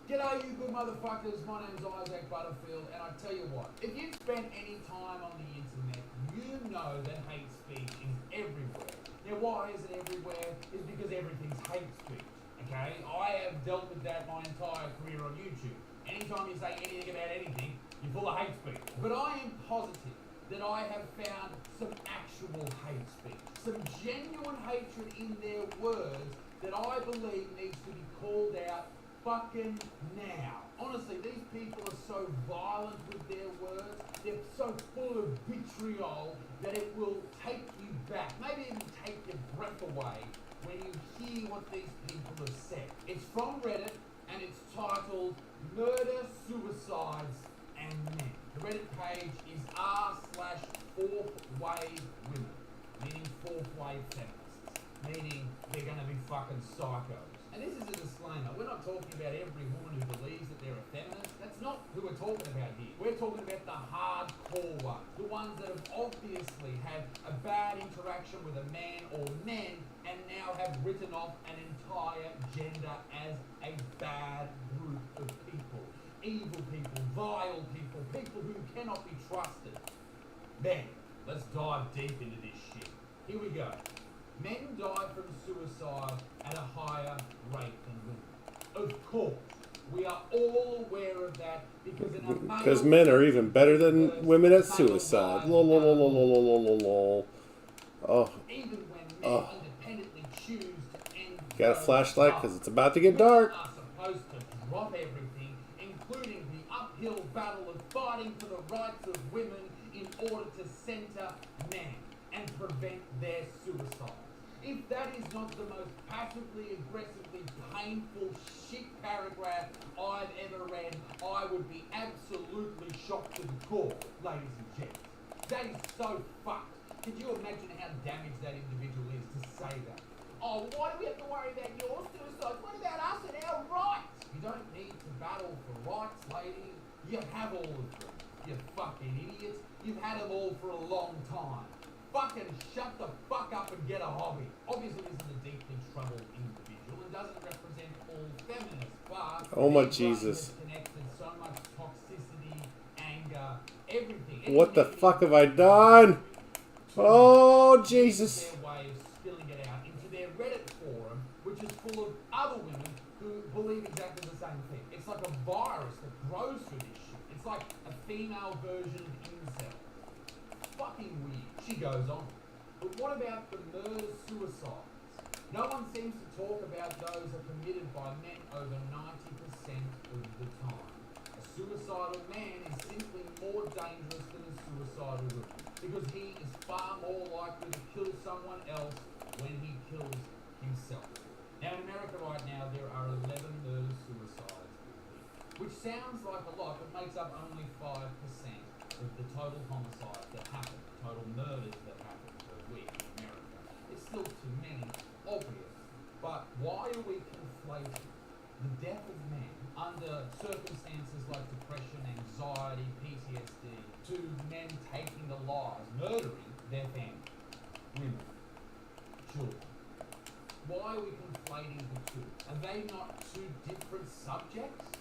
G'day, you good motherfuckers. My name's Isaac Butterfield, and I tell you what, if you've spent any time on the internet, you know that hate speech is everywhere. Now, why is it everywhere? It's because everything's hate speech, okay? I have dealt with that my entire career on YouTube. Anytime you say anything about anything, you're full of hate speech. But I am positive that I have found some actual hate speech, some genuine hatred in their words that I believe needs to be called out fucking now. Honestly, these people are so violent with their words, they're so full of vitriol that it will take you back, maybe even take your breath away when you hear what these people have said. It's from Reddit and it's titled Murder, Suicides and Men. The Reddit page is r/4th-wave women, meaning 4th wave feminists, meaning they're going to be fucking psychos. And this is a disclaimer. We're not talking about every woman who believes that they're a feminist. That's not who we're talking about here. We're talking about the hardcore ones. The ones that have obviously had a bad interaction with a man or men and now have written off an entire gender as a bad group of people. Evil people, vile people, people who cannot be trusted. Men, let's dive deep into this shit. Here we go. Men die from suicide at a higher rate than women. Of course, we are all aware of that because men are even better than women at suicide. Lol, lol, lol, lol, lol, lol, lol, lol. Oh. Even when men independently choose to end. Got a flashlight because it's about to get dark. Are supposed to drop everything, including the uphill battle of fighting for the rights of women in order to center men and prevent their suicide. If that is not the most passively, aggressively, painful shit paragraph I've ever read, I would be absolutely shocked to the core, ladies and gents. That is so fucked. Could you imagine how damaged that individual is to say that? Oh, why do we have to worry about your suicide? What about us and our rights? You don't need to battle for rights, lady. You have all of them. You fucking idiots. You've had them all for a long time. Fucking shut the fuck up and get a hobby. Obviously, this is a deeply troubled individual and doesn't represent all feminists, but oh my Jesus! Connected so much toxicity, anger, everything. What the fuck have I done? Oh Jesus! Their way of spilling it out into their Reddit forum, which is full of other women who believe exactly the same thing. It's like a virus that grows through this shit. It's like a female version of incel. Fucking weird. She goes on. But what about the murder-suicides? No one seems to talk about those that are committed by men over 90% of the time. A suicidal man is simply more dangerous than a suicidal woman because he is far more likely to kill someone else when he kills himself. Now in America right now there are 11 murder-suicides a week, which sounds like a lot but makes up only 5% of the total homicides that happen, total murders that happen per week in America. It's still too many, obvious, but why are we conflating the death of men under circumstances like depression, anxiety, PTSD, to men taking the lives, murdering their family, women, children? Why are we conflating the two? Are they not two different subjects?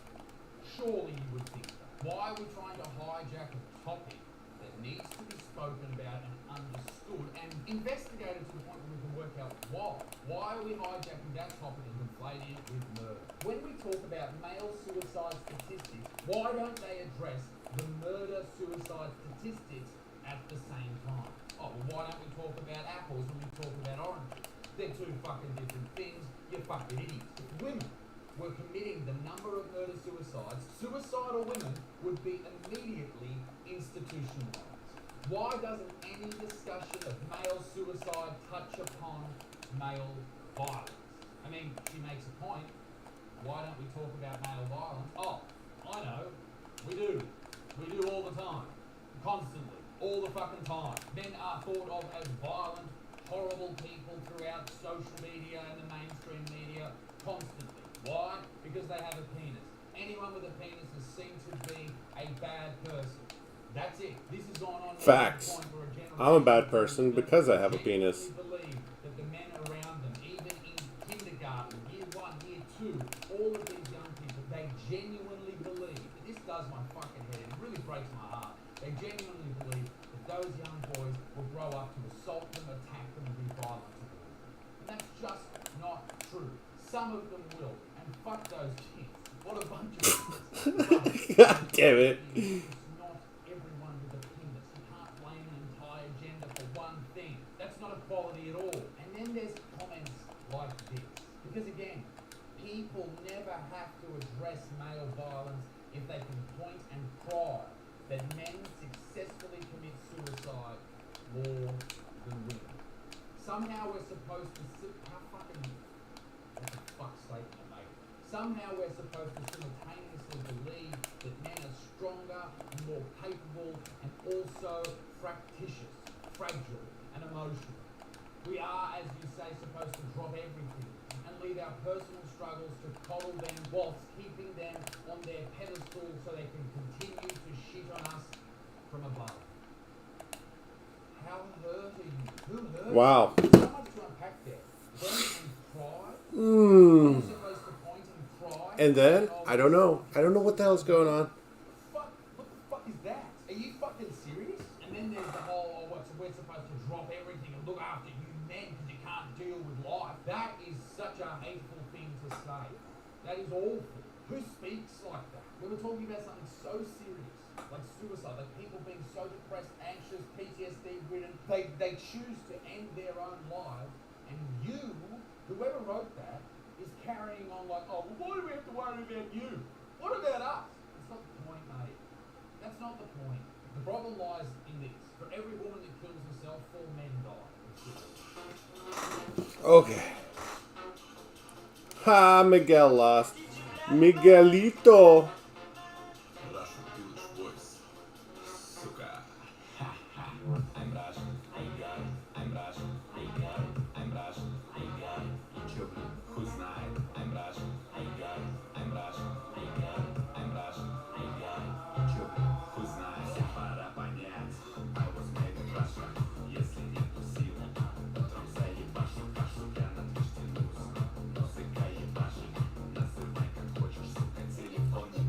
Surely you would think so. Why are we trying to hijack a topic that needs to be spoken about and understood and investigated to the point where we can work out why? Why are we hijacking that topic and conflating it with murder? When we talk about male suicide statistics, why don't they address the murder-suicide statistics at the same time? Oh, well, why don't we talk about apples when we talk about oranges? They're two fucking different things. You're fucking idiots. If women were committing the number of murder-suicides, suicidal women would be immediately institutionalized. Why doesn't any discussion of male suicide touch upon male violence? I mean, she makes a point. Why don't we talk about male violence? Oh, I know. We do. We do all the time. Constantly. All the fucking time. Men are thought of as violent, horrible people throughout social media and the mainstream media constantly. Why? Because they have a penis. Anyone with a penis is seen to be a bad person. That's it. This has gone on. Facts. I'm a bad person because I have a penis. Believe that the men around them, even in kindergarten, year 1, year 2, all of these young people, they genuinely believe, and this does my fucking head, it really breaks my heart, they genuinely believe that those young boys will grow up to assault them, attack them, and be violent to them. And that's just not true. Some of them will. And fuck those kids. What a bunch of idiots. God damn it. It's not everyone with a penis. You can't blame an entire gender for one thing. That's not equality at all. And then there's comments like this. Because again, people never have to address male violence if they can point and cry that men successfully commit suicide more than women. Somehow we're supposed to how fucking what the fuck statement I make? Somehow we're supposed to simultaneously believe that men are stronger and more capable and also fractious, fragile and emotional. We are, as you say, supposed to drop everything and leave our personal struggles to coddle them whilst keeping them on their pedestal so they can continue to shit on us from above. How hurt are you? Who hurt you? Wow. So much to unpack there. Point and cry? You're supposed to point and cry? And then, I don't know. I don't know what the hell's going on. What the fuck is that? Are you fucking serious? And then there's the whole, we're supposed to drop everything and look after you men because you can't deal with life. That is such a hateful thing to say. That is awful. Who speaks like that? We were talking about something so serious, like suicide, like people being so depressed, anxious, PTSD ridden, they choose to end their own lives, and you, whoever wrote that, is carrying on like, oh, well, why do we have to worry about you? What about us? That's not the point, mate. That's not the point. The problem lies in this. For every woman that kills herself, 4 men die. Okay. Ha, Miguel lost. Miguelito. I'm Russian, I'm Russian, I'm Russian, I'm Russian, I'm Russian, I'm Russian. Чё, блин, хуй знает. I'm Russian, I'm Russian, I'm Russian, I'm Russian, I'm Russian, I'm Russian. Чё, блин, хуй знает. Всем пора понять. I was made in Russia. Если нету сил, утром заебашу кашу, я на Twitch тянусь. Музыка ебашит, называй как хочешь, сука, телефон не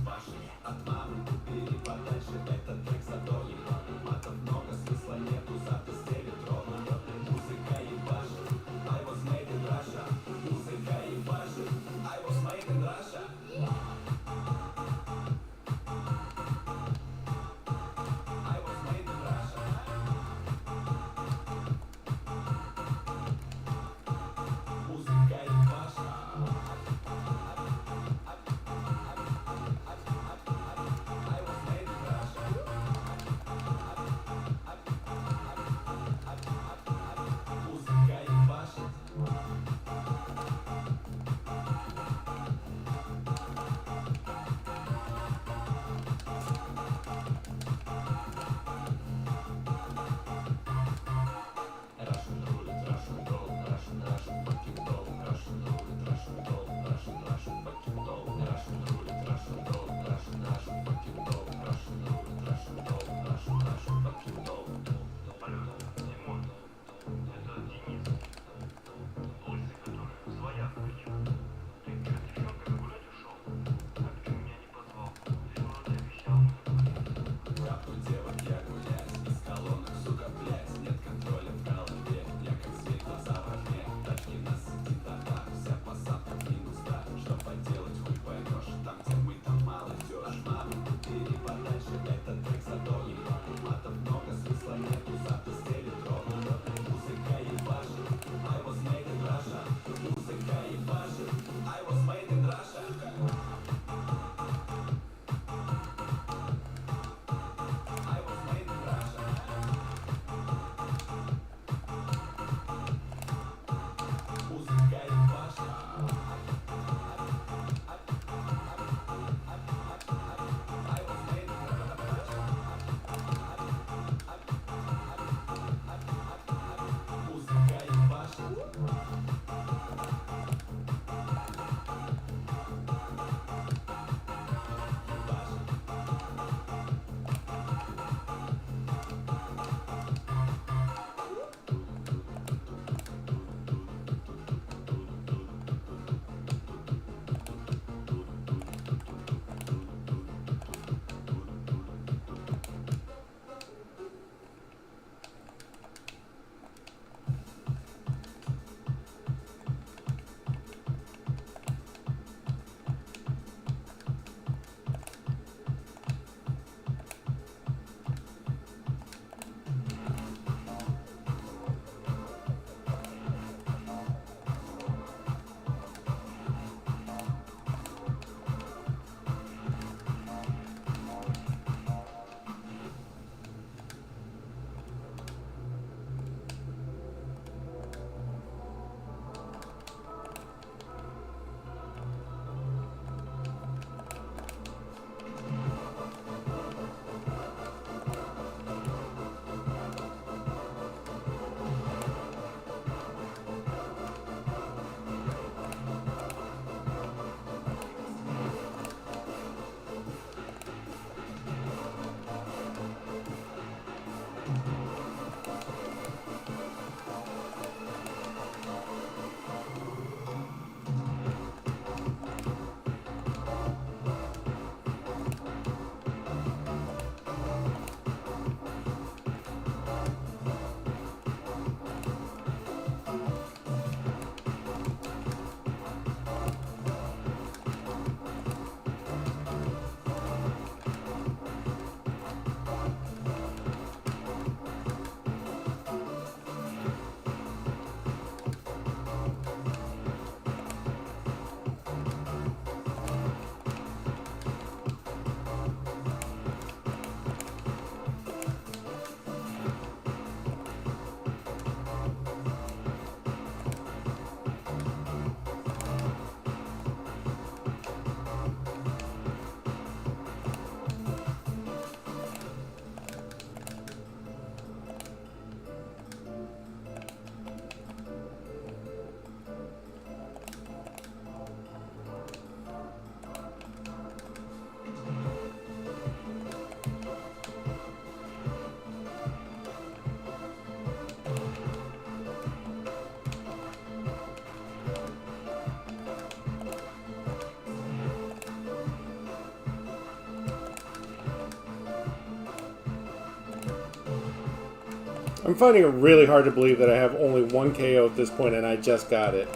I'm finding it really hard to believe that I have only one KO at this point and I just got it.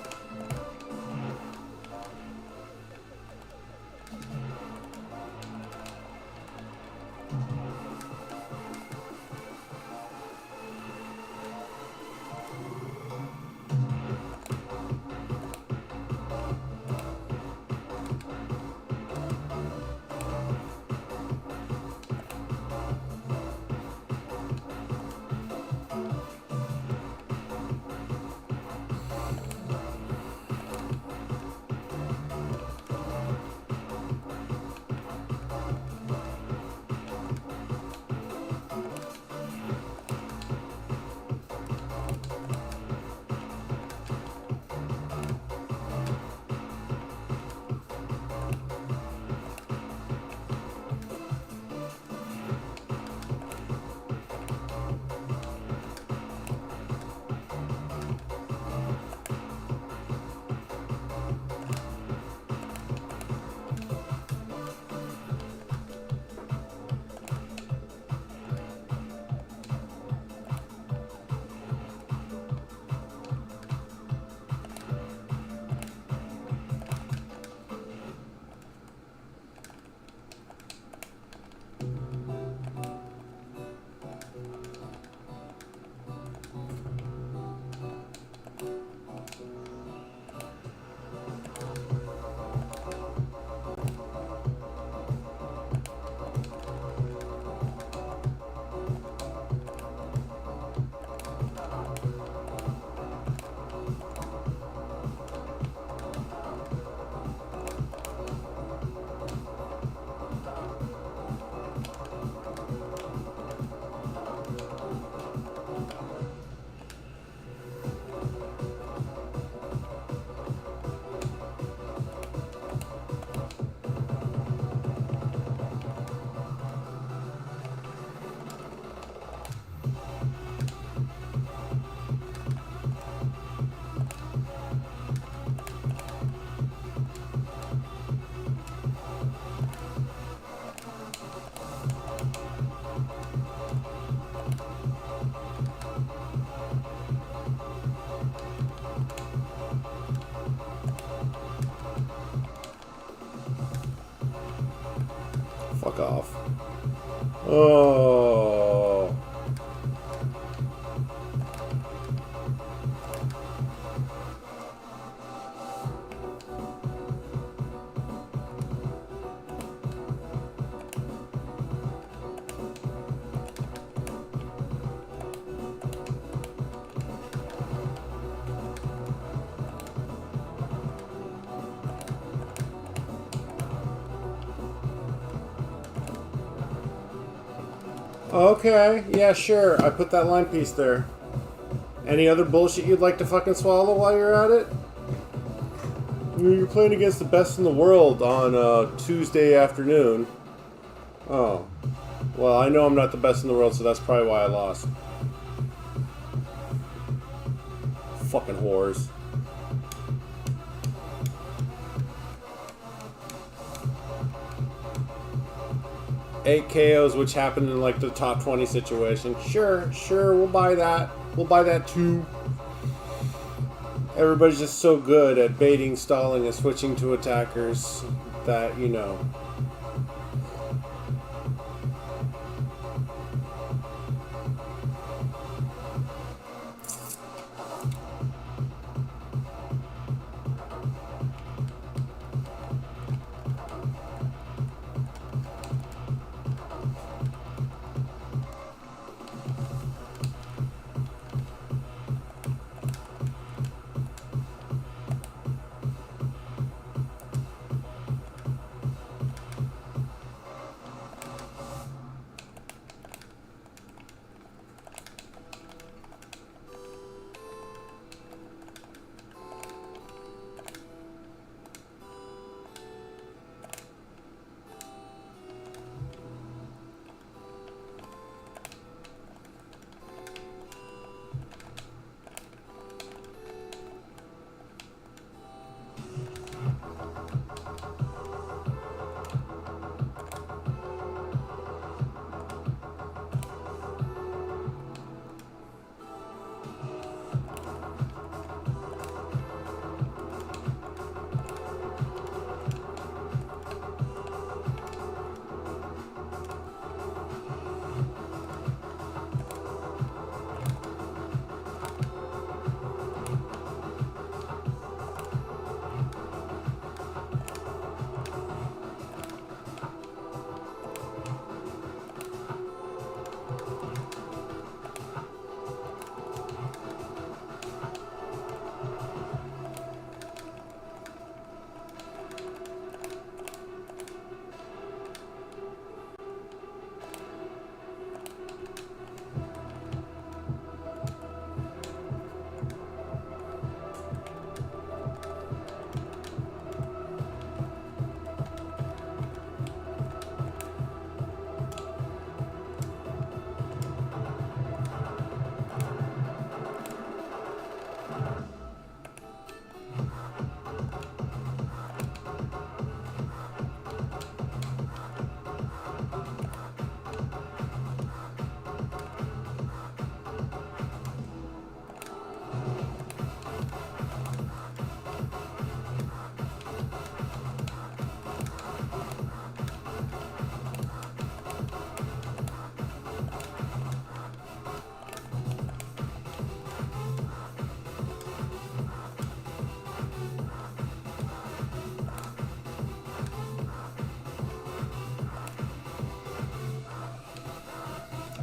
Fuck off. Oh. Okay, yeah, sure. I put that line piece there. Any other bullshit you'd like to fucking swallow while you're at it? You're playing against the best in the world on Tuesday afternoon. Oh. Well, I know I'm not the best in the world, so that's probably why I lost. Fucking whores. Eight KOs, which happened in like the top 20 situation. Sure, we'll buy that. We'll buy that too. Everybody's just so good at baiting, stalling, and switching to attackers that, you know.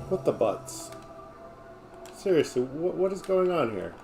What the butts? Seriously, what is going on here?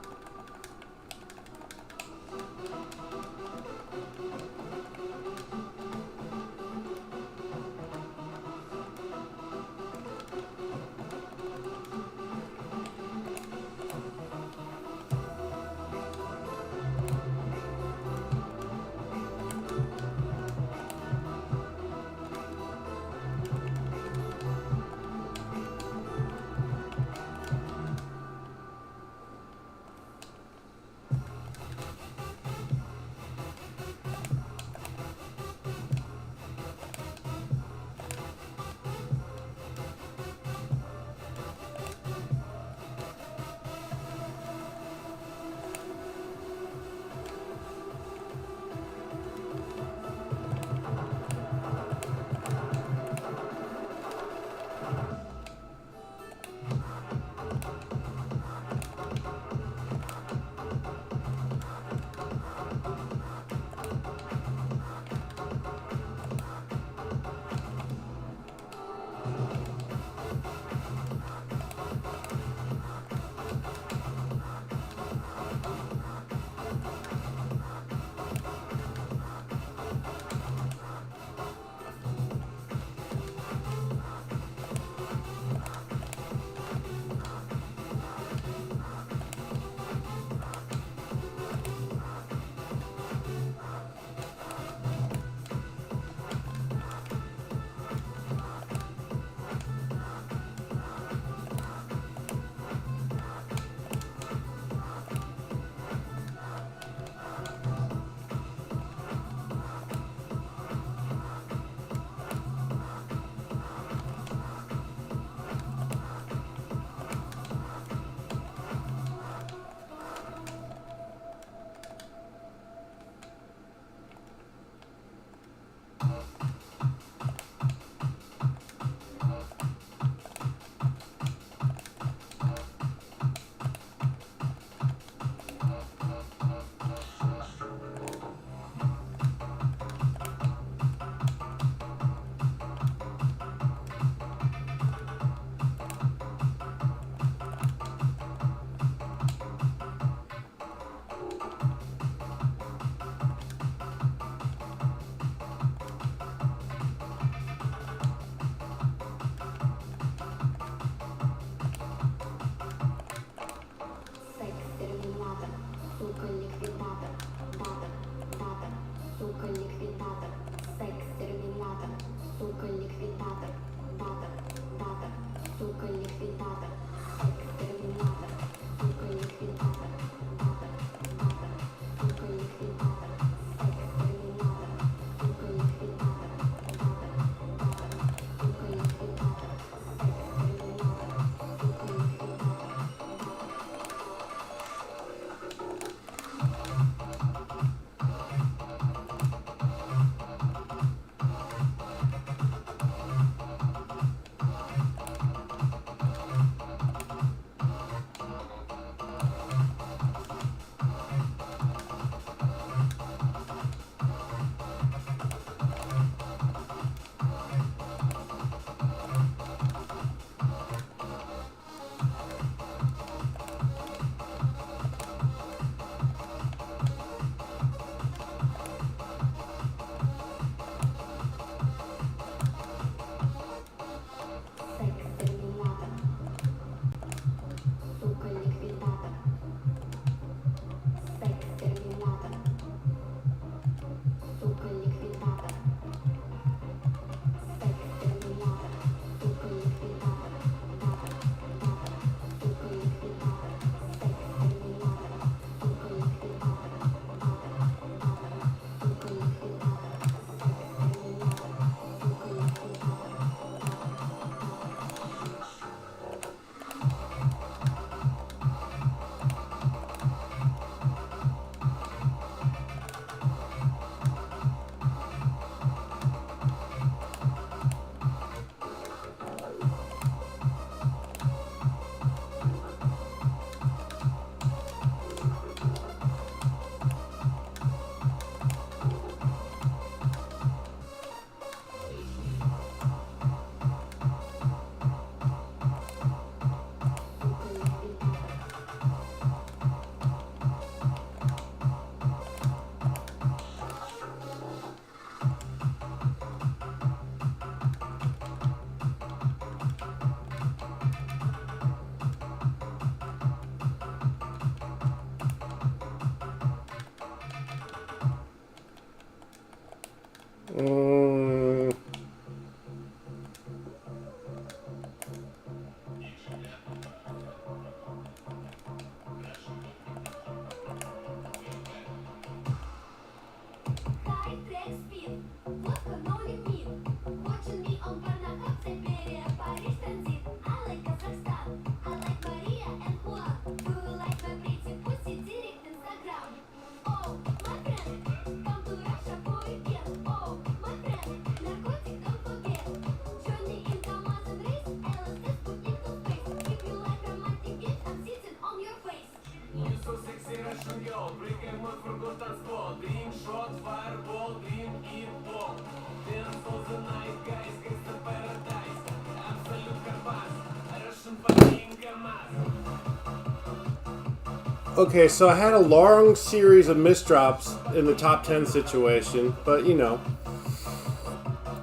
Okay, so I had a long series of misdrops in the top 10 situation, but you know,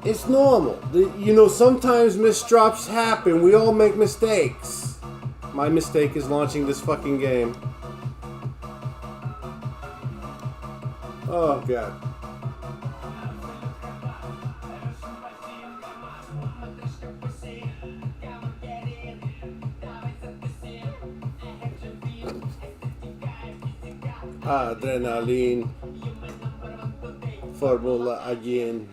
it's normal. You know, sometimes misdrops happen. We all make mistakes. My mistake is launching this fucking game. Oh, God. Adrenaline. Formula again.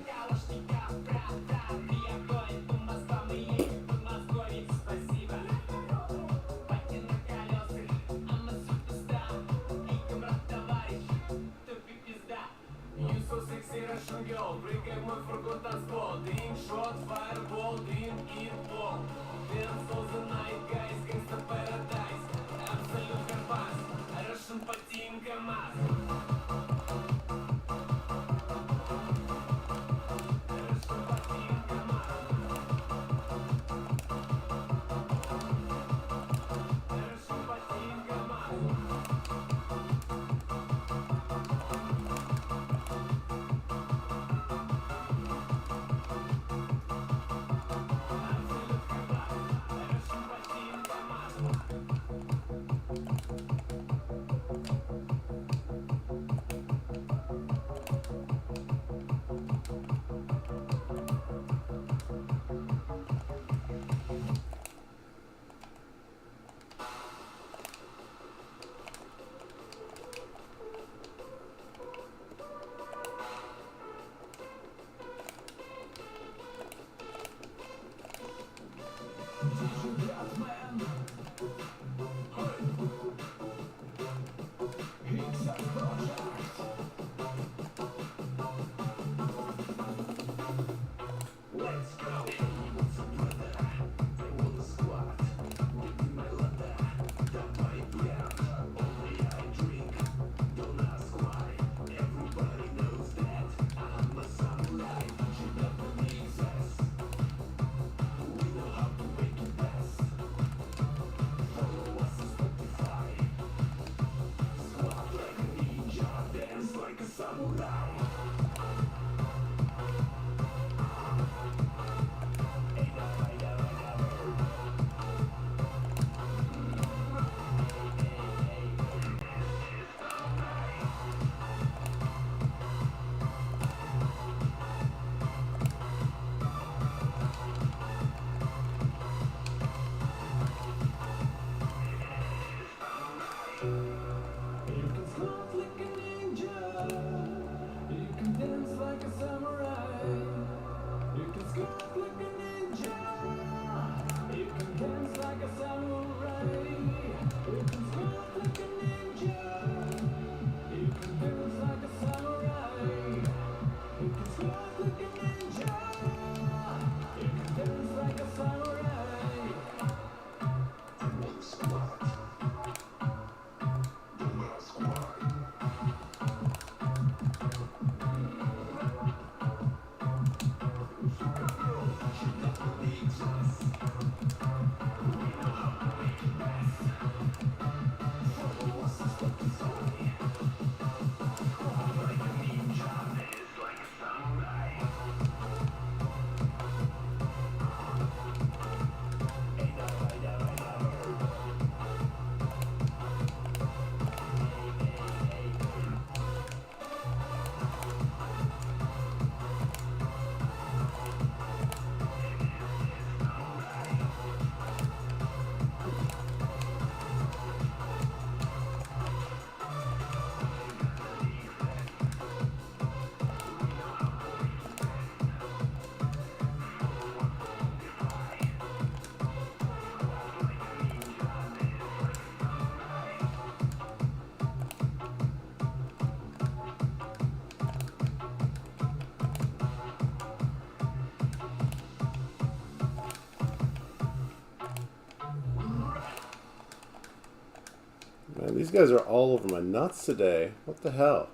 These guys are all over my nuts today. What the hell?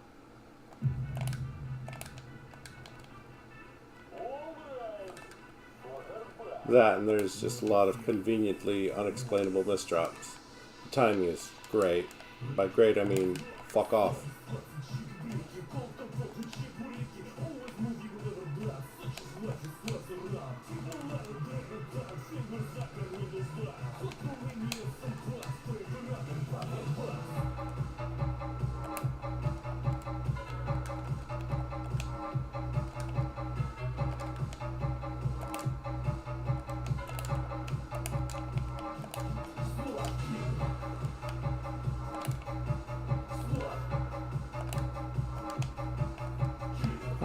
That, and there's just a lot of conveniently unexplainable misdrops. The timing is great. By great, I mean fuck off.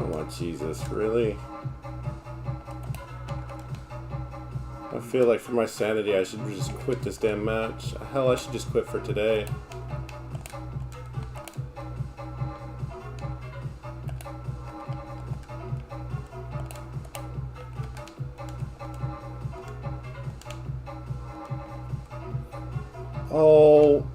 Oh, Jesus, really? I feel like for my sanity I should just quit this damn match. Hell, I should just quit for today. Oh...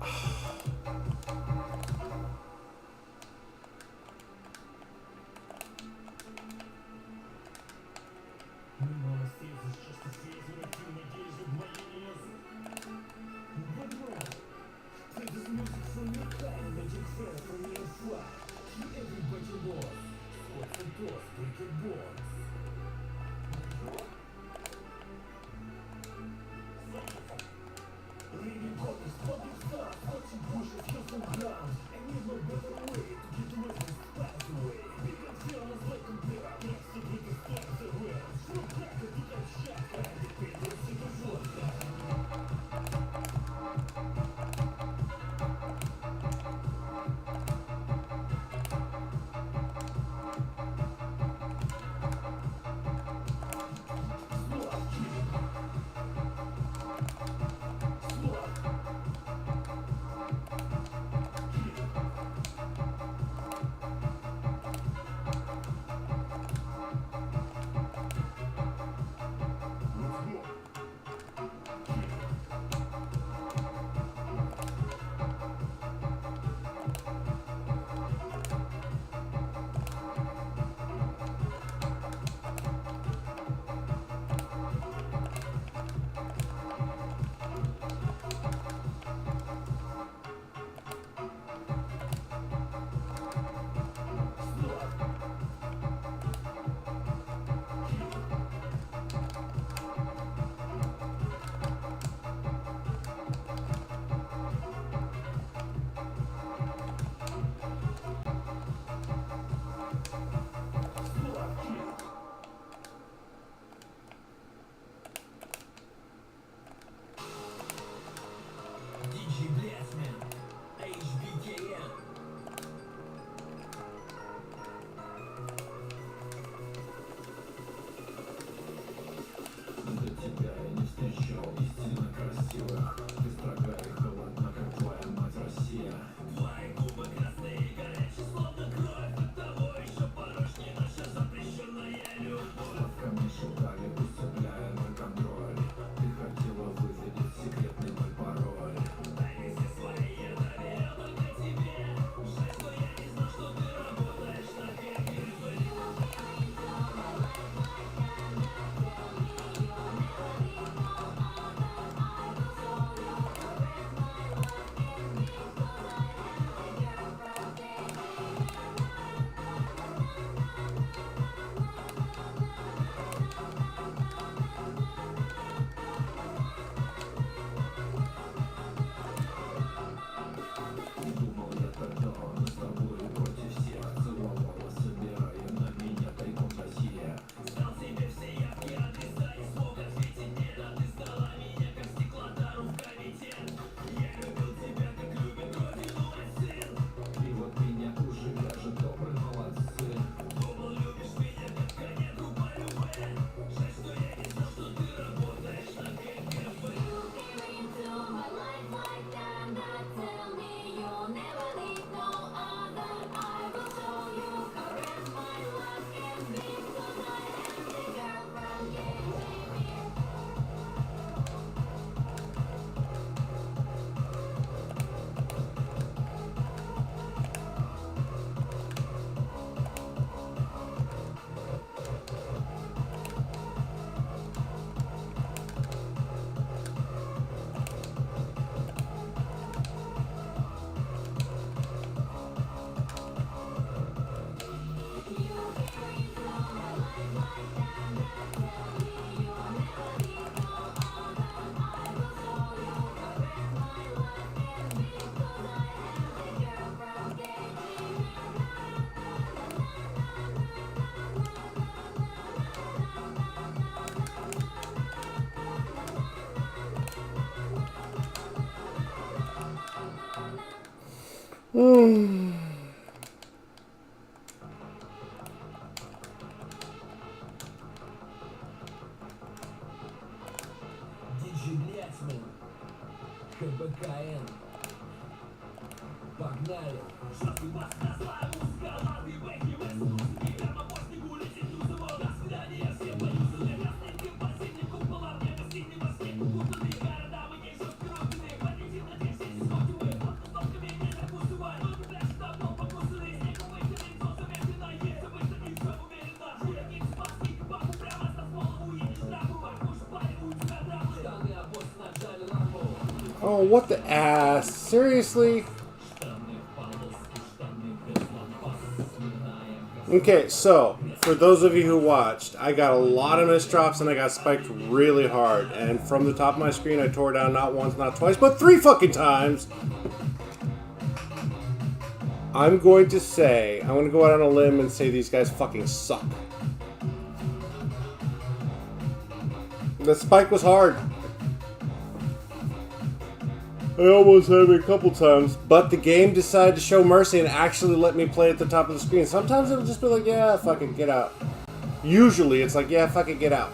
Oh, what the ass? Seriously? Okay, so, for those of you who watched, I got a lot of missed drops and I got spiked really hard. And from the top of my screen, I tore down not once, not twice, but 3 fucking times! I'm going to go out on a limb and say these guys fucking suck. The spike was hard. I almost had it a couple times, but the game decided to show mercy and actually let me play at the top of the screen. Sometimes it'll just be like, yeah, fuck it, get out. Usually it's like, yeah, fuck it, get out.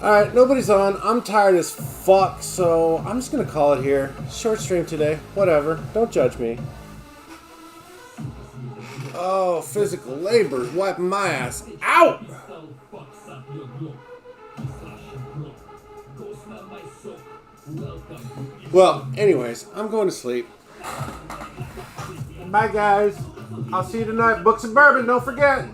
Alright, nobody's on. I'm tired as fuck, so I'm just gonna call it here. Short stream today. Whatever. Don't judge me. Oh, physical labor is wiping my ass. Ow! Well, anyways, I'm going to sleep. Bye, guys. I'll see you tonight. Books and bourbon, don't forget.